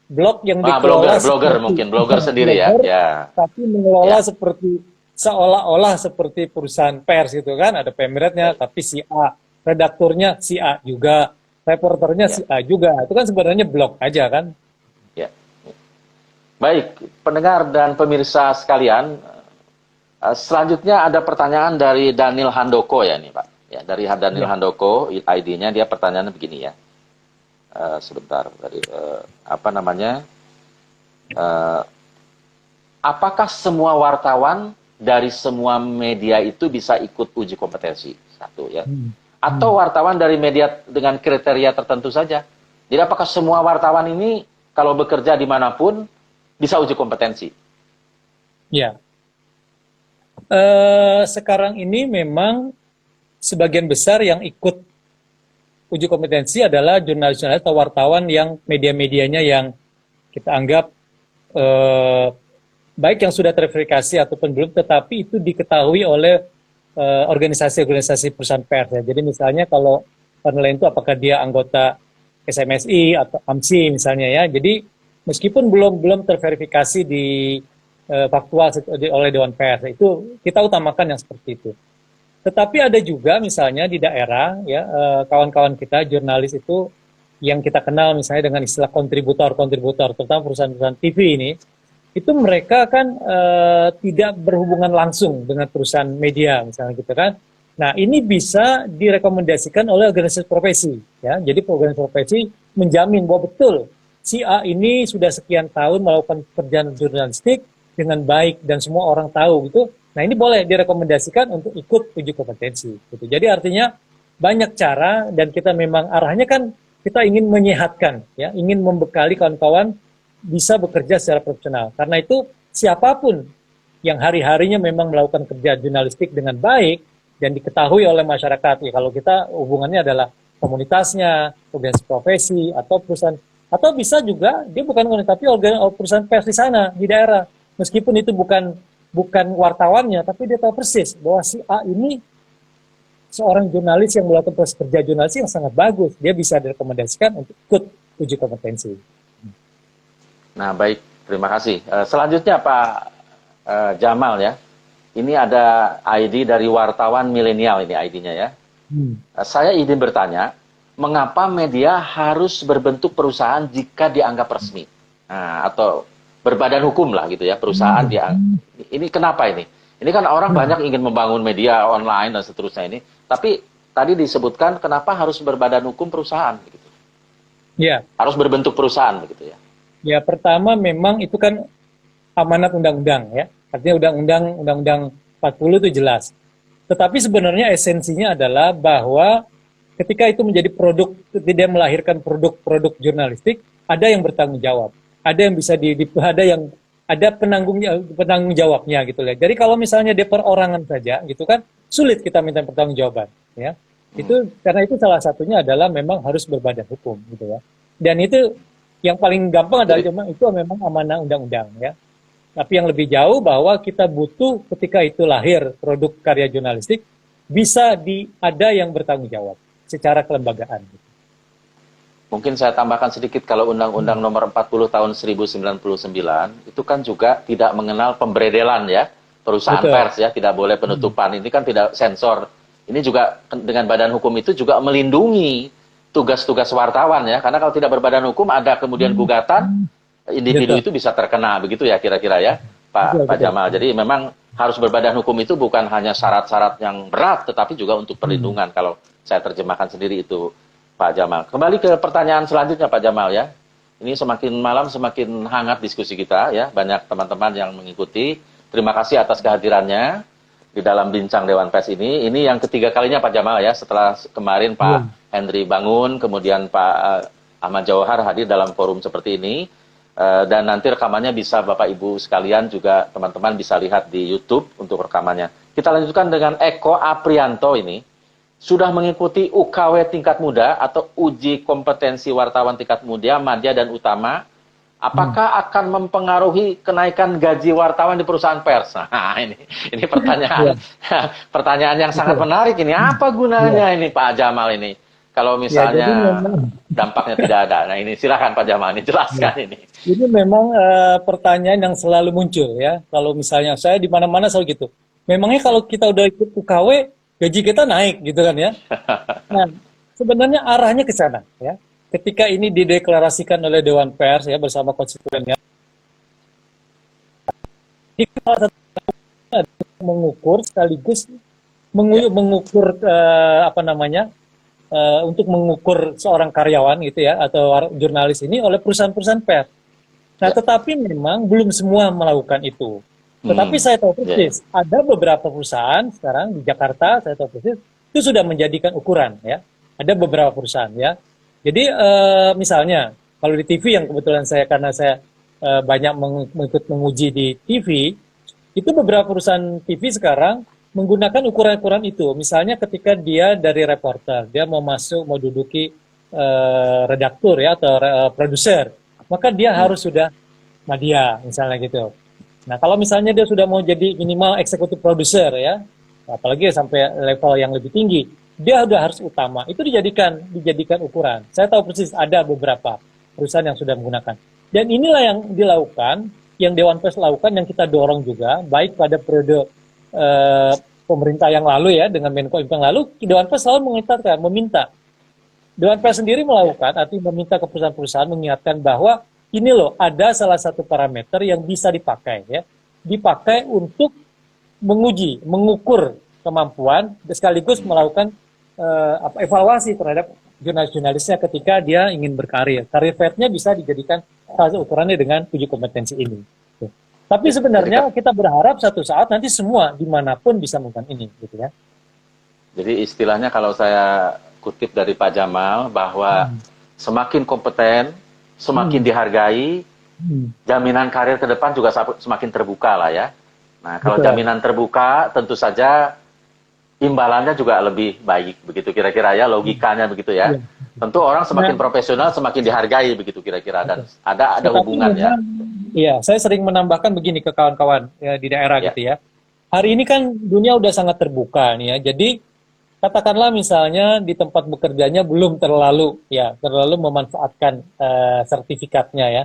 Blog yang dikelola blogger sendiri ya. Tapi mengelola seperti seolah-olah seperti perusahaan pers gitu kan, ada pemretnya tapi si A, redakturnya si A juga, reporternya si A juga. Itu kan sebenarnya blog aja kan. Baik, pendengar dan pemirsa sekalian, selanjutnya ada pertanyaan dari Daniel Handoko ya nih Pak. Ya, dari Daniel Handoko, ID-nya dia pertanyaannya begini ya. Sebentar, dari apakah semua wartawan dari semua media itu bisa ikut uji kompetensi? Satu ya. Atau wartawan dari media dengan kriteria tertentu saja? Jadi apakah semua wartawan ini kalau bekerja dimanapun bisa uji kompetensi? Ya. Sekarang ini memang sebagian besar yang ikut uji kompetensi adalah jurnalis-jurnalis atau wartawan yang media-medianya yang kita anggap baik yang sudah terverifikasi ataupun belum, tetapi itu diketahui oleh organisasi-organisasi perusahaan pers. Ya. Jadi misalnya kalau penilaian itu apakah dia anggota SMSI atau AMSI misalnya ya. Jadi meskipun belum terverifikasi di faktual oleh Dewan Pers, itu kita utamakan yang seperti itu. Tetapi ada juga misalnya di daerah ya kawan-kawan kita jurnalis itu yang kita kenal misalnya dengan istilah kontributor, terutama perusahaan-perusahaan TV ini, itu mereka kan tidak berhubungan langsung dengan perusahaan media misalnya gitu kan. Nah ini bisa direkomendasikan oleh organisasi profesi ya. Jadi organisasi profesi menjamin bahwa betul si A ini sudah sekian tahun melakukan pekerjaan jurnalistik dengan baik dan semua orang tahu gitu. Nah ini boleh direkomendasikan untuk ikut uji kompetensi. Gitu. Jadi artinya banyak cara dan kita memang arahnya kan kita ingin menyehatkan, ya, ingin membekali kawan-kawan bisa bekerja secara profesional. Karena itu siapapun yang hari-harinya memang melakukan kerja jurnalistik dengan baik dan diketahui oleh masyarakat, ya kalau kita hubungannya adalah komunitasnya, organisasi profesi atau perusahaan. Atau bisa juga dia bukan organisasi tapi perusahaan pers di sana di daerah. Meskipun itu bukan wartawannya, tapi dia tahu persis bahwa si A ini seorang jurnalis yang melakukan proses kerja jurnalis yang sangat bagus. Dia bisa direkomendasikan untuk ikut uji kompetensi. Nah baik, terima kasih. Selanjutnya Pak Jamal ya. Ini ada ID dari wartawan milenial ini ID-nya ya. Saya izin bertanya, mengapa media harus berbentuk perusahaan jika dianggap resmi? atau berbadan hukum lah gitu ya, perusahaan dia. Ini kenapa ini? Ini kan orang banyak ingin membangun media online dan seterusnya ini, tapi tadi disebutkan kenapa harus berbadan hukum perusahaan gitu. Ya, Harus berbentuk perusahaan begitu ya. ya pertama memang itu kan amanat undang-undang ya. Artinya undang-undang 40 itu jelas. Tetapi sebenarnya esensinya adalah bahwa ketika itu menjadi produk, tidak melahirkan produk-produk jurnalistik, ada yang bertanggung jawab, ada yang bisa ada penanggung jawabnya gitu ya. Jadi kalau misalnya dia perorangan saja gitu kan, sulit kita minta pertanggungjawaban ya. Itu karena itu salah satunya adalah memang harus berbadan hukum gitu ya. Dan itu yang paling gampang adalah itu memang amanah undang-undang ya. Tapi yang lebih jauh bahwa kita butuh ketika itu lahir produk karya jurnalistik bisa ada yang bertanggung jawab secara kelembagaan. Mungkin saya tambahkan sedikit, kalau Undang-Undang Nomor 40 Tahun 1099 itu kan juga tidak mengenal pemberedelan ya, perusahaan Betul. pers ya, tidak boleh penutupan. Ini kan tidak sensor. Ini juga dengan badan hukum itu juga melindungi tugas-tugas wartawan ya, karena kalau tidak berbadan hukum ada kemudian gugatan, individu itu bisa terkena begitu ya kira-kira ya, Pak Jamal. Jadi memang harus berbadan hukum itu bukan hanya syarat-syarat yang berat, tetapi juga untuk perlindungan. Kalau saya terjemahkan sendiri itu, Pak Jamal. Kembali ke pertanyaan selanjutnya, Pak Jamal ya. Ini semakin malam semakin hangat diskusi kita ya. Banyak teman-teman yang mengikuti. Terima kasih atas kehadirannya di dalam bincang Dewan Pers ini. Ini yang ketiga kalinya Pak Jamal ya. Setelah kemarin Pak Henry Bangun, kemudian Pak Ahmad Jawahar hadir dalam forum seperti ini. Dan nanti rekamannya bisa Bapak Ibu sekalian juga teman-teman bisa lihat di YouTube untuk rekamannya. Kita lanjutkan dengan Eko Aprianto ini. Sudah mengikuti UKW tingkat muda atau uji kompetensi wartawan tingkat muda, madya dan utama, apakah akan mempengaruhi kenaikan gaji wartawan di perusahaan pers? Nah, ini pertanyaan pertanyaan yang sangat menarik ini. Apa gunanya ini Pak Jamal ini? Kalau misalnya dampaknya tidak ada. Nah, ini silakan Pak Jamal ini jelaskan ini. Ini memang pertanyaan yang selalu muncul ya. Kalau misalnya saya di mana-mana selalu gitu. Memangnya kalau kita udah ikut UKW gaji kita naik gitu kan ya. Nah, sebenarnya arahnya ke sana ya. Ketika ini dideklarasikan oleh Dewan Pers ya bersama konstituennya, ini salah satu mengukur sekaligus mengukur untuk mengukur seorang karyawan gitu ya atau jurnalis ini oleh perusahaan-perusahaan pers. Nah, tetapi memang belum semua melakukan itu. Tetapi saya tahu persis, ada beberapa perusahaan sekarang di Jakarta, saya tahu persis, itu sudah menjadikan ukuran ya. Ada beberapa perusahaan ya. Jadi misalnya, kalau di TV yang kebetulan karena saya banyak mengikut menguji di TV, itu beberapa perusahaan TV sekarang menggunakan ukuran-ukuran itu. Misalnya ketika dia dari reporter, dia mau duduki redaktur ya, atau produser, maka dia harus sudah madya, misalnya gitu. Nah, kalau misalnya dia sudah mau jadi minimal eksekutif produser ya, apalagi sampai level yang lebih tinggi, dia sudah harus utama. Itu dijadikan ukuran. Saya tahu persis ada beberapa perusahaan yang sudah menggunakan. Dan inilah yang dilakukan, yang Dewan Pers lakukan, yang kita dorong juga, baik pada periode pemerintah yang lalu ya, dengan Menko yang lalu, Dewan Pers selalu meminta. Dewan Pers sendiri melakukan, artinya meminta ke perusahaan-perusahaan mengingatkan bahwa ini loh, ada salah satu parameter yang bisa dipakai ya. Dipakai untuk mengukur kemampuan, sekaligus melakukan evaluasi terhadap jurnalis-jurnalisnya ketika dia ingin berkarir. Karir fair-nya bisa dijadikan salah satu ukurannya dengan uji kompetensi ini. Tapi sebenarnya kita berharap satu saat nanti semua dimanapun bisa melakukan ini, gitu ya. Jadi istilahnya kalau saya kutip dari Pak Jamal bahwa semakin kompeten, semakin dihargai, jaminan karir ke depan juga semakin terbuka lah ya. Nah, kalau jaminan terbuka, tentu saja imbalannya juga lebih baik, begitu kira-kira ya, logikanya begitu ya. Tentu orang semakin profesional, semakin dihargai, begitu kira-kira, dan ada hubungan ya. Iya, saya sering menambahkan begini ke kawan-kawan ya, di daerah gitu ya. Hari ini kan dunia udah sangat terbuka nih ya, jadi katakanlah misalnya di tempat bekerjanya belum terlalu memanfaatkan sertifikatnya ya.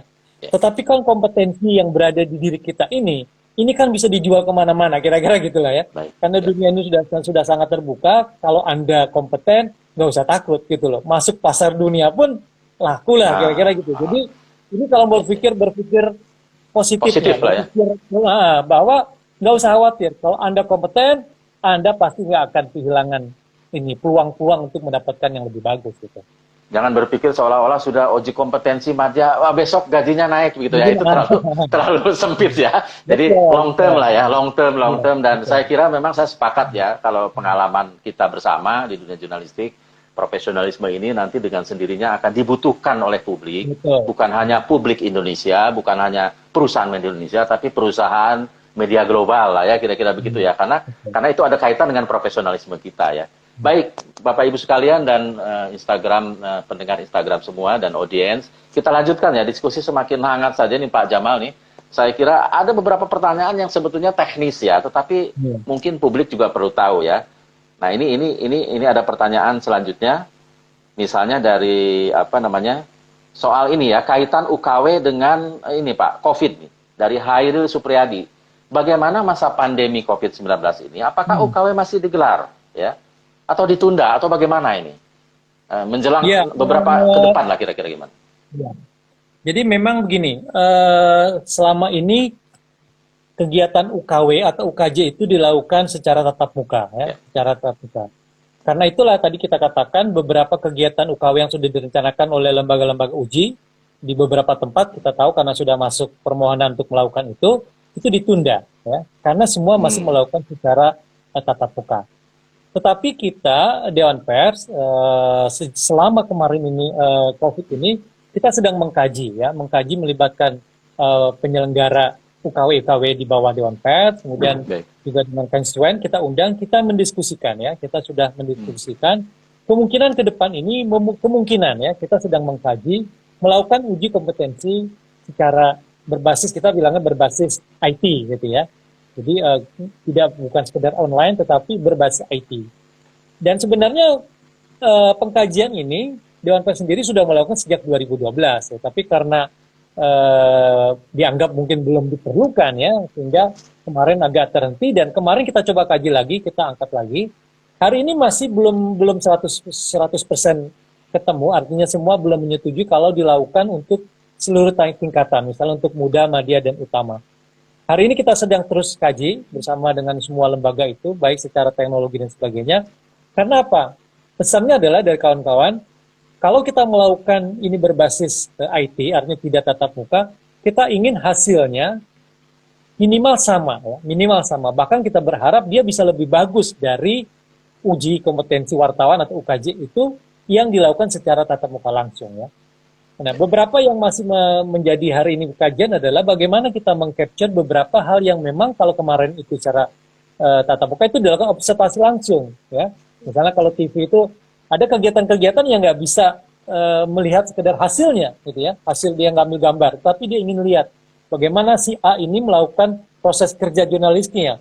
Tetapi kan kompetensi yang berada di diri kita ini kan bisa dijual kemana-mana, kira-kira gitulah ya. Karena dunia ini sudah sangat terbuka, kalau Anda kompeten, nggak usah takut gitu loh. Masuk pasar dunia pun laku lah, kira-kira gitu. Jadi Ini kalau berpikir Positif positifnya, lah ya. berpikir bahwa nggak usah khawatir. Kalau Anda kompeten, Anda pasti nggak akan kehilangan ini peluang-peluang untuk mendapatkan yang lebih bagus gitu. Jangan berpikir seolah-olah sudah uji kompetensi madya, wah besok gajinya naik begitu ya. Jadi, Itu terlalu sempit ya. Jadi betul, long term betul. lah ya, long Iya, term. Dan betul. saya kira memang saya sepakat ya kalau pengalaman kita bersama di dunia jurnalistik, profesionalisme ini nanti dengan sendirinya akan dibutuhkan oleh publik. Betul. Bukan hanya publik Indonesia, bukan hanya perusahaan media Indonesia, tapi perusahaan media global lah ya, kira-kira begitu ya. Karena itu ada kaitan dengan profesionalisme kita ya. Baik, Bapak Ibu sekalian dan pendengar Instagram semua dan audiens, kita lanjutkan ya diskusi semakin hangat saja nih Pak Jamal nih. Saya kira ada beberapa pertanyaan yang sebetulnya teknis ya, tetapi Iya. mungkin publik juga perlu tahu ya. Nah, ini ada pertanyaan selanjutnya. Misalnya dari apa namanya? Soal ini ya, kaitan UKW dengan ini Pak, Covid nih. Dari Hairil Supriyadi. Bagaimana masa pandemi Covid-19 ini? Apakah UKW masih digelar ya? Atau ditunda atau bagaimana ini? Menjelang Iya, beberapa ke depan lah kira-kira gimana? iya. Jadi memang begini, selama ini kegiatan UKW atau UKJ itu dilakukan secara tatap muka, ya, Ya. secara tatap muka. Karena itulah tadi kita katakan beberapa kegiatan UKW yang sudah direncanakan oleh lembaga-lembaga uji di beberapa tempat kita tahu karena sudah masuk permohonan untuk melakukan itu ditunda, ya, karena semua masih melakukan secara tatap muka. Tetapi kita Dewan Pers selama kemarin ini COVID ini kita sedang mengkaji melibatkan penyelenggara UKW di bawah Dewan Pers, kemudian juga dengan konstituen kita undang, kita mendiskusikan ya, kita sudah mendiskusikan kemungkinan ke depan ini kemungkinan ya kita sedang mengkaji melakukan uji kompetensi secara berbasis, kita bilangnya berbasis IT gitu ya. Jadi bukan sekedar online tetapi berbasis IT. Dan sebenarnya pengkajian ini Dewan Pers sendiri sudah melakukan sejak 2012 ya, tapi karena dianggap mungkin belum diperlukan ya, sehingga kemarin agak terhenti dan kemarin kita coba kaji lagi, kita angkat lagi. Hari ini masih belum 100% ketemu, artinya semua belum menyetujui kalau dilakukan untuk seluruh tingkatan, misalnya untuk muda, madya, dan utama. Hari ini kita sedang terus kaji bersama dengan semua lembaga itu, baik secara teknologi dan sebagainya. Karena apa? Pesannya adalah dari kawan-kawan, kalau kita melakukan ini berbasis IT, artinya tidak tatap muka, kita ingin hasilnya minimal sama, ya, minimal sama. Bahkan kita berharap dia bisa lebih bagus dari uji kompetensi wartawan atau UKJ itu yang dilakukan secara tatap muka langsung, ya. Nah, beberapa yang masih menjadi hari ini kajian adalah bagaimana kita mengcapture beberapa hal yang memang kalau kemarin itu secara tatap muka itu dilakukan observasi langsung, ya. Misalnya kalau TV itu ada kegiatan-kegiatan yang nggak bisa melihat sekedar hasilnya, gitu ya, hasil dia ngambil gambar, tapi dia ingin lihat bagaimana si A ini melakukan proses kerja jurnalisnya.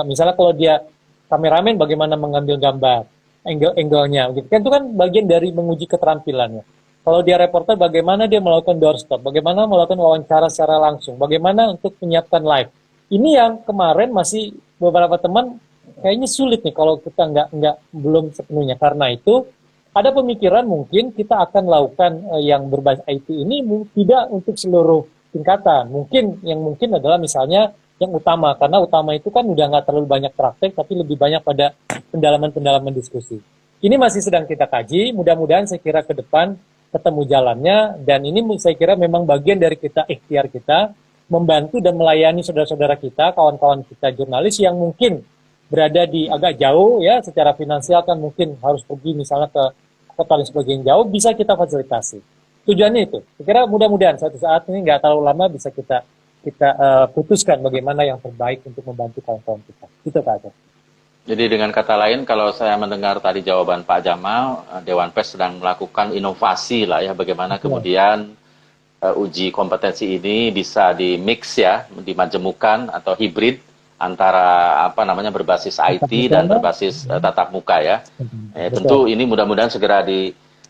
Misalnya kalau dia kameramen, bagaimana mengambil gambar, angle-nya, gitu kan, itu kan bagian dari menguji keterampilannya. Kalau dia reporter, bagaimana dia melakukan doorstop, bagaimana melakukan wawancara secara langsung, bagaimana untuk menyiapkan live. Ini yang kemarin masih beberapa teman kayaknya sulit nih kalau kita belum sepenuhnya. Karena itu ada pemikiran mungkin kita akan lakukan yang berbasis IT ini tidak untuk seluruh tingkatan. Mungkin adalah misalnya yang utama, karena utama itu kan udah nggak terlalu banyak praktek, tapi lebih banyak pada pendalaman diskusi. Ini masih sedang kita kaji, mudah-mudahan saya kira ke depan ketemu jalannya, dan ini saya kira memang bagian dari ikhtiar kita membantu dan melayani saudara-saudara kita, kawan-kawan kita jurnalis yang mungkin berada di agak jauh ya, secara finansial kan mungkin harus pergi misalnya ke kota dan sebagainya jauh, bisa kita fasilitasi. Tujuannya itu, saya kira mudah-mudahan suatu saat ini nggak terlalu lama bisa kita putuskan bagaimana yang terbaik untuk membantu kawan-kawan kita. Itu Pak Aceh. Jadi dengan kata lain, kalau saya mendengar tadi jawaban Pak Jamal, Dewan Pers sedang melakukan inovasi lah ya, bagaimana kemudian uji kompetensi ini bisa dimix ya, dimajemukan atau hibrid antara berbasis IT dan berbasis tatap muka ya. Tentu ini mudah-mudahan segera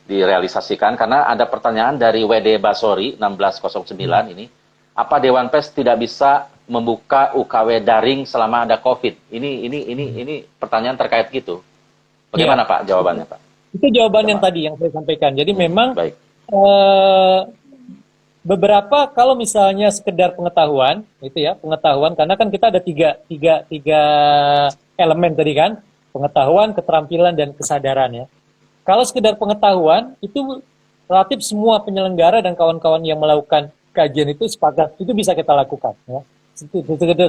direalisasikan, karena ada pertanyaan dari WD Basori 1609 ini, apa Dewan Pers tidak bisa membuka UKW daring selama ada COVID? Ini pertanyaan terkait gitu. Bagaimana Pak jawabannya Pak? Itu jawaban yang tadi yang saya sampaikan. Jadi memang beberapa kalau misalnya sekedar pengetahuan, itu ya pengetahuan, karena kan kita ada tiga elemen tadi kan, pengetahuan, keterampilan, dan kesadaran ya. Kalau sekedar pengetahuan, itu relatif semua penyelenggara dan kawan-kawan yang melakukan kajian itu sepakat, itu bisa kita lakukan. Ya.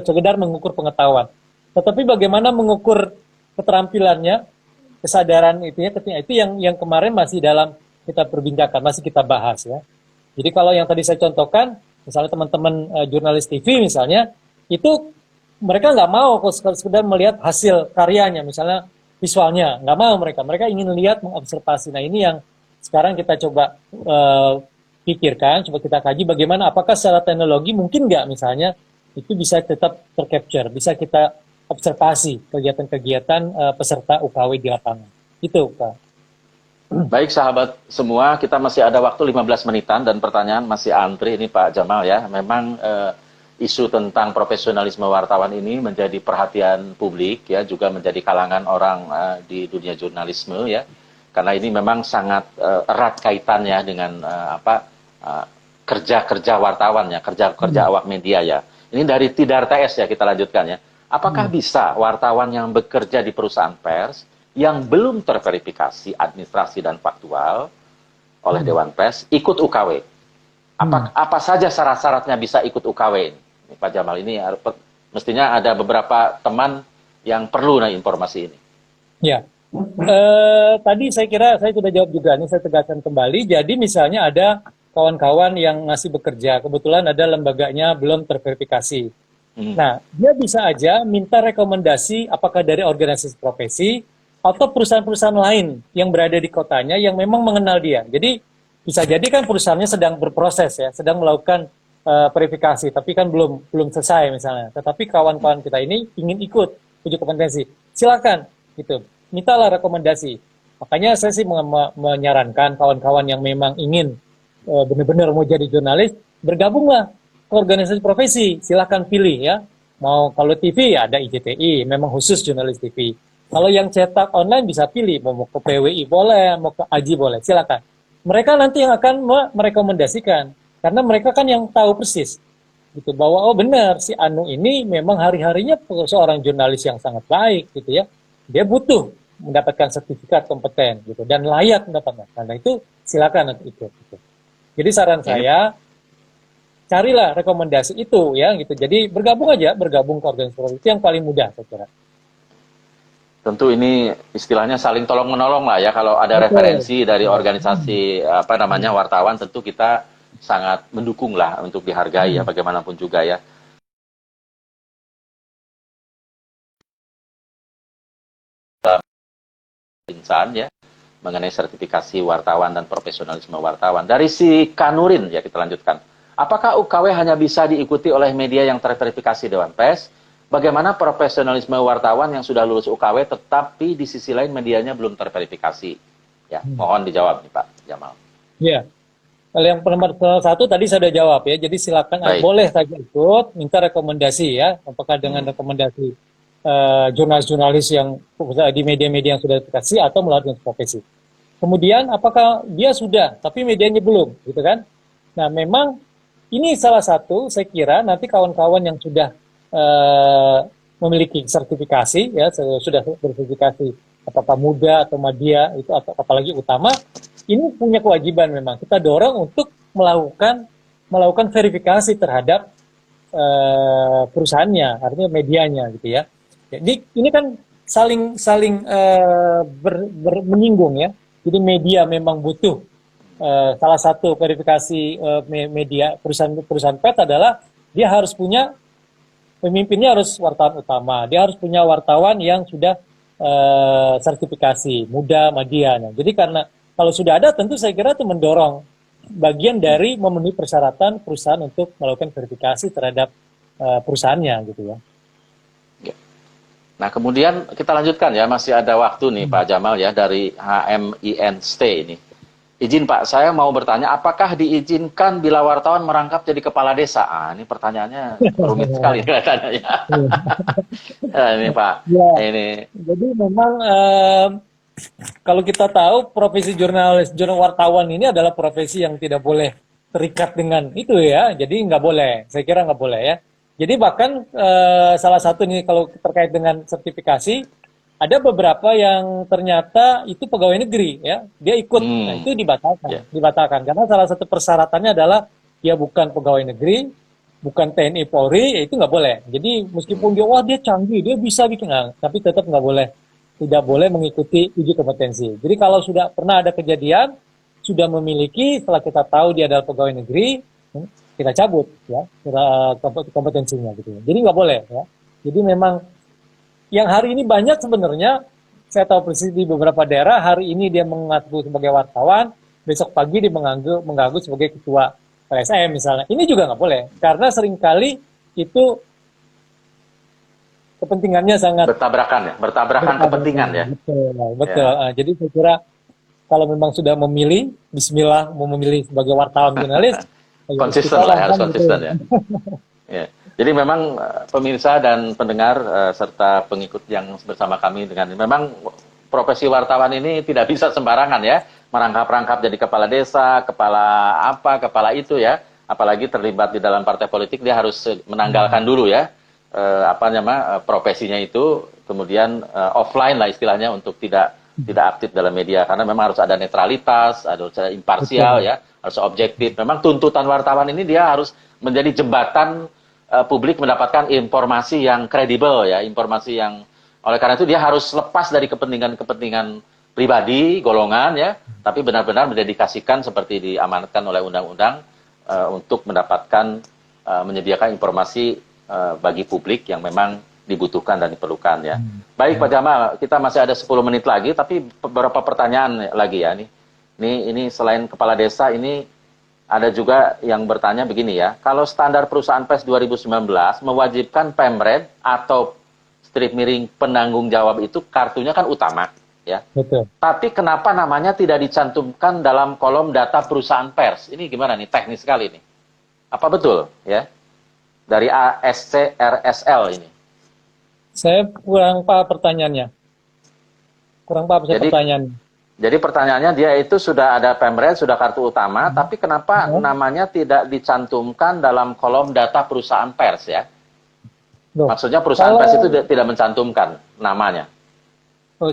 Sekedar mengukur pengetahuan. Tetapi bagaimana mengukur keterampilannya, kesadaran itu ya, itu yang kemarin masih dalam kita perbincangkan, masih kita bahas ya. Jadi kalau yang tadi saya contohkan, misalnya teman-teman jurnalis TV misalnya, itu mereka nggak mau sekedar melihat hasil karyanya, misalnya visualnya, nggak mau mereka ingin lihat, mengobservasi. Nah ini yang sekarang kita coba pikirkan, coba kita kaji bagaimana, apakah secara teknologi mungkin nggak misalnya itu bisa tetap tercapture, bisa kita observasi kegiatan-kegiatan peserta UKW di lapangan. Itu Pak. Baik sahabat semua, kita masih ada waktu 15 menitan dan pertanyaan masih antri ini Pak Jamal ya. Memang isu tentang profesionalisme wartawan ini menjadi perhatian publik ya, juga menjadi kalangan orang di dunia jurnalisme ya. Karena ini memang sangat erat kaitannya dengan kerja-kerja wartawan ya, kerja-kerja awak media ya. Ini dari Tidar TS ya, kita lanjutkan ya. Apakah bisa wartawan yang bekerja di perusahaan pers yang belum terverifikasi administrasi dan faktual oleh Dewan Pers ikut UKW? Apa saja syarat-syaratnya bisa ikut UKW ini? Pak Jamal, ini mestinya ada beberapa teman yang perlu informasi ini. Ya, tadi saya kira saya sudah jawab juga, ini saya tegaskan kembali. Jadi misalnya ada kawan-kawan yang masih bekerja, kebetulan ada lembaganya belum terverifikasi. Nah, dia bisa aja minta rekomendasi apakah dari organisasi profesi atau perusahaan-perusahaan lain yang berada di kotanya yang memang mengenal dia. Jadi bisa jadi kan perusahaannya sedang berproses ya, sedang melakukan verifikasi, tapi kan belum selesai misalnya. Tetapi kawan-kawan kita ini ingin ikut uji kompetensi, silakan gitu, mintalah rekomendasi. Makanya saya sih menyarankan kawan-kawan yang memang ingin benar-benar mau jadi jurnalis, bergabunglah ke organisasi profesi, silakan pilih ya. Mau kalau TV ya ada IJTI, memang khusus jurnalis TV. Kalau yang cetak online bisa pilih, mau ke PWI boleh, mau ke AJI boleh, silakan. Mereka nanti yang akan merekomendasikan, karena mereka kan yang tahu persis, gitu, bahwa oh benar si Anu ini memang hari-harinya seorang jurnalis yang sangat baik, gitu ya. Dia butuh mendapatkan sertifikat kompeten, gitu, dan layak mendapatkan. Karena itu silakan nanti ikut. Gitu. Jadi saran saya, carilah rekomendasi itu ya, gitu. Jadi bergabung ke organisasi itu yang paling mudah, saya kira. Tentu ini istilahnya saling tolong menolong lah ya, kalau ada referensi dari organisasi wartawan, tentu kita sangat mendukung lah untuk dihargai ya, bagaimanapun juga ya. Insan ya, mengenai sertifikasi wartawan dan profesionalisme wartawan. Dari si Kanurin ya, kita lanjutkan. Apakah UKW hanya bisa diikuti oleh media yang terverifikasi Dewan Pers? Bagaimana profesionalisme wartawan yang sudah lulus UKW tetapi di sisi lain medianya belum terverifikasi? Ya, mohon dijawab nih Pak Jamal. Ya, kalau yang nomor satu tadi saya sudah jawab ya. Jadi silakan boleh saja ikut, minta rekomendasi ya. Apakah dengan rekomendasi jurnalis-jurnalis yang di media-media yang sudah terverifikasi atau melalui profesi. Kemudian apakah dia sudah tapi medianya belum, gitu kan? Nah, memang ini salah satu saya kira nanti kawan-kawan yang sudah memiliki sertifikasi ya, sudah bersertifikasi apakah muda atau media itu atau apalagi utama, ini punya kewajiban memang kita dorong untuk melakukan verifikasi terhadap perusahaannya, artinya medianya gitu ya. Jadi ini kan saling menyinggung ya. Jadi media memang butuh salah satu verifikasi media perusahaan pers adalah dia harus punya pemimpinnya, harus wartawan utama. Dia harus punya wartawan yang sudah sertifikasi muda media. Nah, jadi karena kalau sudah ada, tentu saya kira itu mendorong bagian dari memenuhi persyaratan perusahaan untuk melakukan verifikasi terhadap perusahaannya gitu ya. Nah, kemudian kita lanjutkan ya, masih ada waktu nih Pak Jamal ya, dari HMINST ini. Izin Pak, saya mau bertanya, apakah diizinkan bila wartawan merangkap jadi kepala desa? Ini pertanyaannya rumit sekali kelihatannya ya. Nah, ini Pak, ya, ini. Jadi memang kalau kita tahu profesi wartawan ini adalah profesi yang tidak boleh terikat dengan itu ya, jadi nggak boleh, saya kira nggak boleh ya. Jadi bahkan salah satu nih kalau terkait dengan sertifikasi, ada beberapa yang ternyata itu pegawai negeri ya, dia ikut, nah Hmm, itu dibatalkan, ya. dibatalkan karena salah satu persyaratannya adalah dia bukan pegawai negeri, bukan TNI Polri, ya itu nggak boleh. Jadi meskipun dia wah dia canggih, dia bisa bikin, nah, tapi tetap nggak boleh, tidak boleh mengikuti uji kompetensi. Jadi kalau sudah pernah ada kejadian, sudah memiliki, setelah kita tahu dia adalah pegawai negeri, kita cabut ya kompetensinya gitu. Jadi nggak boleh ya. Jadi memang yang hari ini banyak sebenarnya, saya tahu persis di beberapa daerah hari ini dia mengaku sebagai wartawan, besok pagi dia mengaku sebagai ketua LSM misalnya. Ini juga nggak boleh karena seringkali itu kepentingannya sangat Bertabrakan ya, bertabrakan kepentingan ya. betul, betul. Ya. Jadi saya kira kalau memang sudah memilih, Bismillah mau memilih sebagai wartawan jurnalis, ya Konsisten kita lah, harus lakukan gitu. konsisten ya. Ya. Jadi memang pemirsa dan pendengar serta pengikut yang bersama kami dengan memang profesi wartawan ini tidak bisa sembarangan ya, merangkap-rangkap jadi kepala desa, kepala apa, kepala itu ya, apalagi terlibat di dalam partai politik dia harus menanggalkan dulu ya apa namanya profesinya itu, kemudian offline lah istilahnya untuk tidak aktif dalam media karena memang harus ada netralitas, harus ada imparsial Betul. ya, harus objektif. Memang tuntutan wartawan ini dia harus menjadi jembatan publik mendapatkan informasi yang kredibel ya, informasi yang oleh karena itu dia harus lepas dari kepentingan-kepentingan pribadi, golongan ya, tapi benar-benar mendedikasikan seperti diamanatkan oleh undang-undang untuk mendapatkan menyediakan informasi bagi publik yang memang dibutuhkan dan diperlukan ya. Baik Pak Jamal, kita masih ada 10 menit lagi, tapi beberapa pertanyaan lagi ya. Ini selain kepala desa ini ada juga yang bertanya begini ya, kalau standar perusahaan pers 2019 mewajibkan Pemred atau strip miring penanggung jawab itu kartunya kan utama ya. Betul. Tapi kenapa namanya tidak dicantumkan dalam kolom data perusahaan pers? Ini gimana nih, teknis sekali nih. Apa betul ya? Dari ASCRSL ini. Saya kurang paham pertanyaannya. Kurang paham saya pertanyaannya. Jadi pertanyaannya dia itu sudah ada Pemred, sudah kartu utama, tapi kenapa namanya tidak dicantumkan dalam kolom data perusahaan pers ya? Loh, Maksudnya perusahaan pers itu tidak mencantumkan namanya.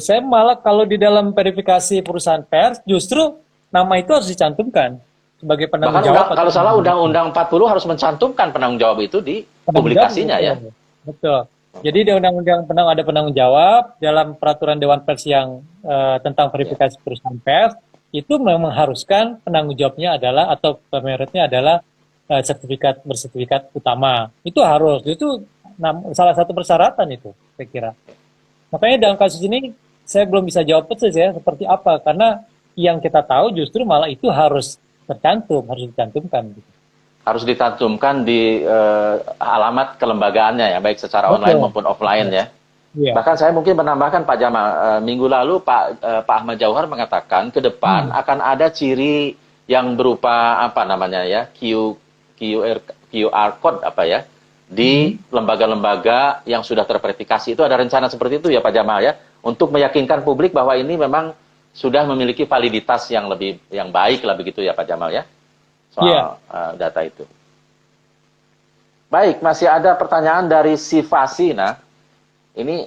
saya malah kalau di dalam verifikasi perusahaan pers, justru nama itu harus dicantumkan sebagai penanggung Bahkan jawab. kalau salah Undang-Undang 40 harus mencantumkan penanggung jawab itu di publikasinya ya. Betul. Jadi di Undang-Undang ada penanggung jawab dalam peraturan Dewan Pers yang tentang verifikasi perusahaan pers itu memang mengharuskan penanggung jawabnya adalah atau pemeretnya adalah bersertifikat utama. Itu harus. Itu salah satu persyaratan itu, saya kira. Makanya dalam kasus ini saya belum bisa jawab persis ya seperti apa karena yang kita tahu justru malah itu harus tercantum, harus dicantumkan. Harus dicantumkan di alamat kelembagaannya ya, baik secara online maupun offline ya. Yeah. Bahkan saya mungkin menambahkan Pak Jamal, minggu lalu Pak Ahmad Jauhar mengatakan ke depan akan ada ciri yang berupa apa namanya ya, QR code apa ya, di lembaga-lembaga yang sudah terverifikasi. Itu ada rencana seperti itu ya Pak Jamal ya, untuk meyakinkan publik bahwa ini memang sudah memiliki validitas yang baik lah begitu ya Pak Jamal ya, soal data itu. Baik, masih ada pertanyaan dari Sivasi. Nah, ini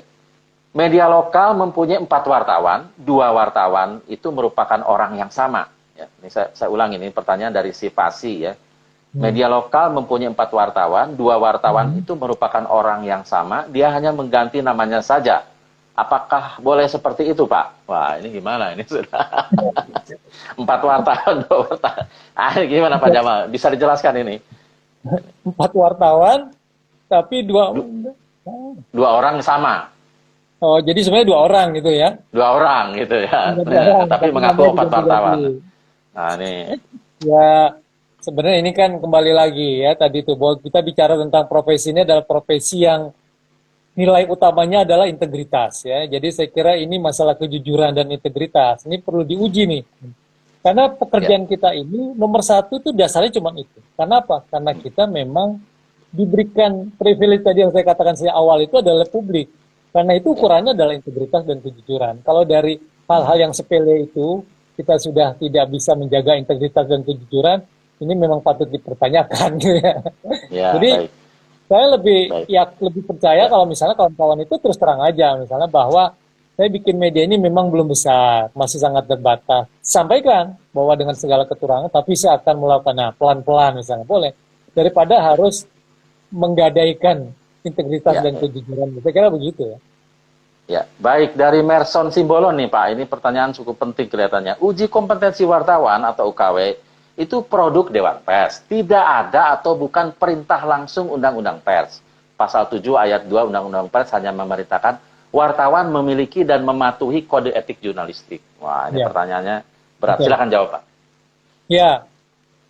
media lokal mempunyai 4 wartawan, 2 wartawan itu merupakan orang yang sama. Ya, ini saya ulangi, ini pertanyaan dari Sivasi ya. Media lokal mempunyai 4 wartawan, 2 wartawan itu merupakan orang yang sama, dia hanya mengganti namanya saja. Apakah boleh seperti itu, Pak? Wah, ini gimana? Ini sudah 4 wartawan, 2 wartawan. Ini gimana, Pak Jamal? Bisa dijelaskan ini? 4 wartawan, tapi 2 orang sama. Oh, jadi sebenarnya 2 orang gitu ya? 2 orang gitu ya. Tapi mengaku 4 wartawan. Nah, ini. Ya, sebenarnya ini kan kembali lagi ya, tadi itu bahwa kita bicara tentang profesi ini adalah profesi yang nilai utamanya adalah integritas ya. Jadi saya kira ini masalah kejujuran dan integritas. Ini perlu diuji nih. Karena pekerjaan kita ini nomor 1 tuh dasarnya cuma itu. Karena apa? Karena kita memang diberikan privilege tadi yang saya katakan sejak awal itu adalah publik. Karena itu ukurannya adalah integritas dan kejujuran. Kalau dari hal-hal yang sepele itu kita sudah tidak bisa menjaga integritas dan kejujuran, ini memang patut dipertanyakan gitu ya. Ya, Jadi baik, saya lebih baik. lebih percaya Ya, kalau misalnya kawan-kawan itu terus terang aja, misalnya bahwa saya bikin media ini memang belum besar, masih sangat terbatas. Sampaikan bahwa dengan segala kekurangan, tapi saya akan melakukan pelan-pelan misalnya boleh, daripada harus menggadaikan integritas ya, dan ya. kejujuran. Saya kira begitu ya. Ya, baik dari Merson Simbolon nih Pak, ini pertanyaan cukup penting kelihatannya. Uji kompetensi wartawan atau UKW itu produk Dewan Pers. Tidak ada atau bukan perintah langsung Undang-Undang Pers. Pasal 7 ayat 2 Undang-Undang Pers hanya memerintahkan wartawan memiliki dan mematuhi kode etik jurnalistik. Wah, ini Ya, pertanyaannya berat. betul. Silakan jawab Pak. Ya,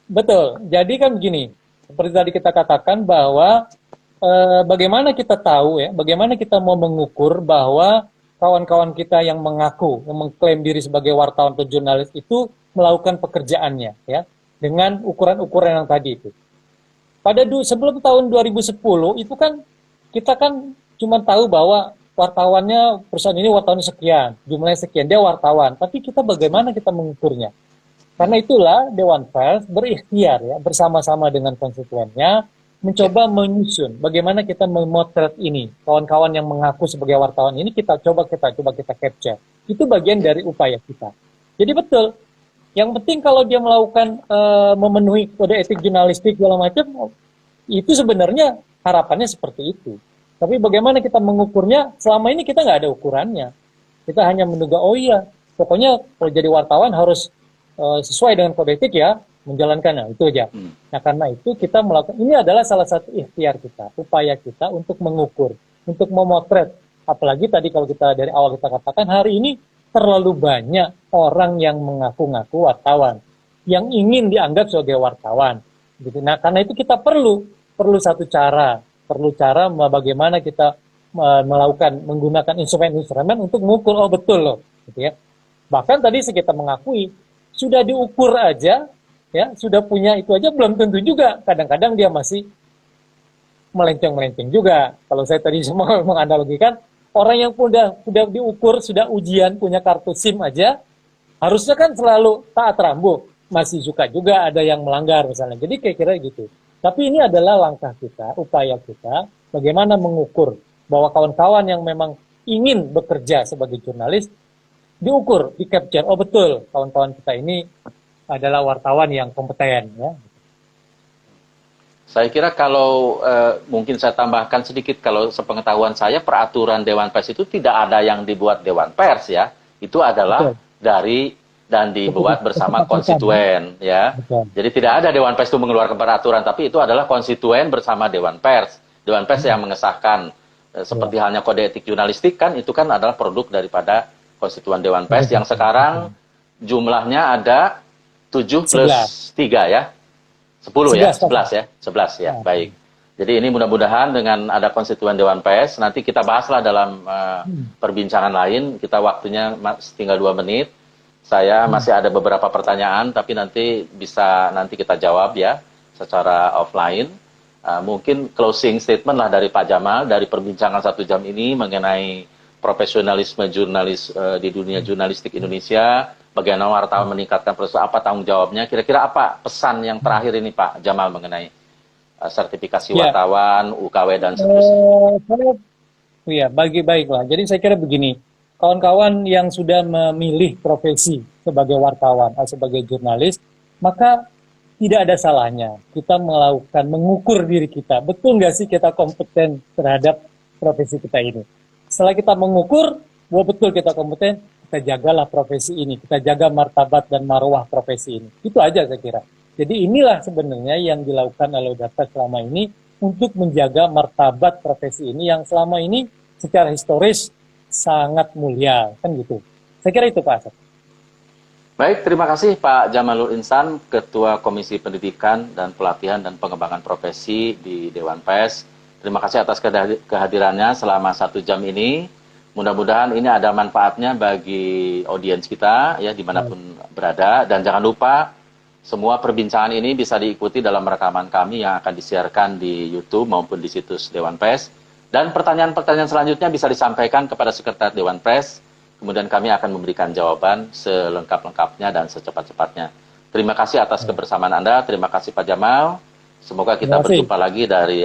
betul. Jadi kan begini, seperti tadi kita katakan bahwa bagaimana kita tahu ya, bagaimana kita mau mengukur bahwa kawan-kawan kita yang mengaku, yang mengklaim diri sebagai wartawan atau jurnalis itu melakukan pekerjaannya ya, dengan ukuran-ukuran yang tadi itu. Sebelum tahun 2010 itu kan kita kan cuma tahu bahwa wartawannya perusahaan ini wartawannya sekian, jumlahnya sekian, dia wartawan. Tapi kita bagaimana kita mengukurnya? Karena itulah Dewan Pers berikhtiar ya bersama-sama dengan konstituennya Ya, mencoba menyusun bagaimana kita memotret ini kawan-kawan yang mengaku sebagai wartawan ini kita capture. Itu bagian ya, dari upaya kita. Jadi betul. Yang penting kalau dia melakukan memenuhi kode etik jurnalistik segala macam itu sebenarnya harapannya seperti itu. Tapi bagaimana kita mengukurnya? Selama ini kita nggak ada ukurannya. Kita hanya menduga, oh iya, pokoknya kalau jadi wartawan harus sesuai dengan kode etik ya, menjalankannya, itu aja. hmm, Nah, karena itu kita melakukan, ini adalah salah satu ikhtiar kita, upaya kita untuk mengukur, untuk memotret. Apalagi tadi kalau kita dari awal kita katakan, hari ini terlalu banyak orang yang mengaku-ngaku wartawan, yang ingin dianggap sebagai wartawan. Gitu. Nah, karena itu kita perlu satu cara, perlu cara bagaimana kita melakukan menggunakan instrumen-instrumen untuk mengukur oh betul loh gitu ya. Bahkan tadi kita mengakui sudah diukur aja ya, sudah punya itu aja belum tentu juga. Kadang-kadang dia masih melenceng-melenceng juga. Kalau saya tadi semua menganalogikan orang yang sudah diukur, sudah ujian punya kartu SIM aja, harusnya kan selalu taat rambu. Masih suka juga ada yang melanggar misalnya. Jadi kayak kira gitu. Tapi ini adalah langkah kita, upaya kita, bagaimana mengukur bahwa kawan-kawan yang memang ingin bekerja sebagai jurnalis, diukur, di capture. Oh betul, kawan-kawan kita ini adalah wartawan yang kompeten. Ya. saya kira kalau mungkin saya tambahkan sedikit, kalau sepengetahuan saya peraturan Dewan Pers itu tidak ada yang dibuat Dewan Pers ya, itu adalah Betul. dari dan dibuat bersama Keputusan, ya. konstituen ya. Betul. Jadi tidak ada Dewan Pers itu mengeluarkan peraturan, tapi itu adalah konstituen bersama Dewan Pers. Dewan Pers yang mengesahkan Ya. seperti halnya kode etik jurnalistik kan itu kan adalah produk daripada konstituen Dewan Pers yang sekarang jumlahnya ada 7 plus 11. 3 ya. 10 ya, 11 total. 11 ya, 11 ya, Nah, baik. Jadi ini mudah-mudahan dengan ada konstituen Dewan Pers, nanti kita bahaslah dalam perbincangan lain, kita waktunya tinggal 2 menit. Saya masih ada beberapa pertanyaan, tapi nanti kita jawab ya, secara offline. Mungkin closing statement lah dari Pak Jamal, dari perbincangan 1 jam ini mengenai profesionalisme jurnalis di dunia jurnalistik Indonesia, bagaimana wartawan meningkatkan proses, apa tanggung jawabnya, kira-kira apa pesan yang terakhir ini Pak Jamal mengenai sertifikasi ya, wartawan, UKW dan seterusnya. saya ya bagi baiklah. Jadi saya kira begini, kawan-kawan yang sudah memilih profesi sebagai wartawan atau sebagai jurnalis, maka tidak ada salahnya kita melakukan mengukur diri kita. Betul nggak sih kita kompeten terhadap profesi kita ini? Setelah kita mengukur bahwa betul kita kompeten, kita jagalah profesi ini, kita jaga martabat dan marwah profesi ini. Itu aja saya kira. Jadi inilah sebenarnya yang dilakukan oleh Udapta selama ini untuk menjaga martabat profesi ini yang selama ini secara historis sangat mulia, kan gitu. Saya kira itu Pak Asep. Baik, terima kasih Pak Jamalul Insan, Ketua Komisi Pendidikan dan Pelatihan dan Pengembangan Profesi di Dewan Pers. Terima kasih atas kehadirannya selama 1 jam ini. Mudah-mudahan ini ada manfaatnya bagi audiens kita, ya dimanapun berada. Dan jangan lupa, semua perbincangan ini bisa diikuti dalam rekaman kami yang akan disiarkan di YouTube maupun di situs Dewan Pers. Dan pertanyaan-pertanyaan selanjutnya bisa disampaikan kepada Sekretariat Dewan Pers. Kemudian kami akan memberikan jawaban selengkap-lengkapnya dan secepat-cepatnya. Terima kasih atas kebersamaan Anda, terima kasih Pak Jamal. Semoga kita Terima kasih. berjumpa lagi dari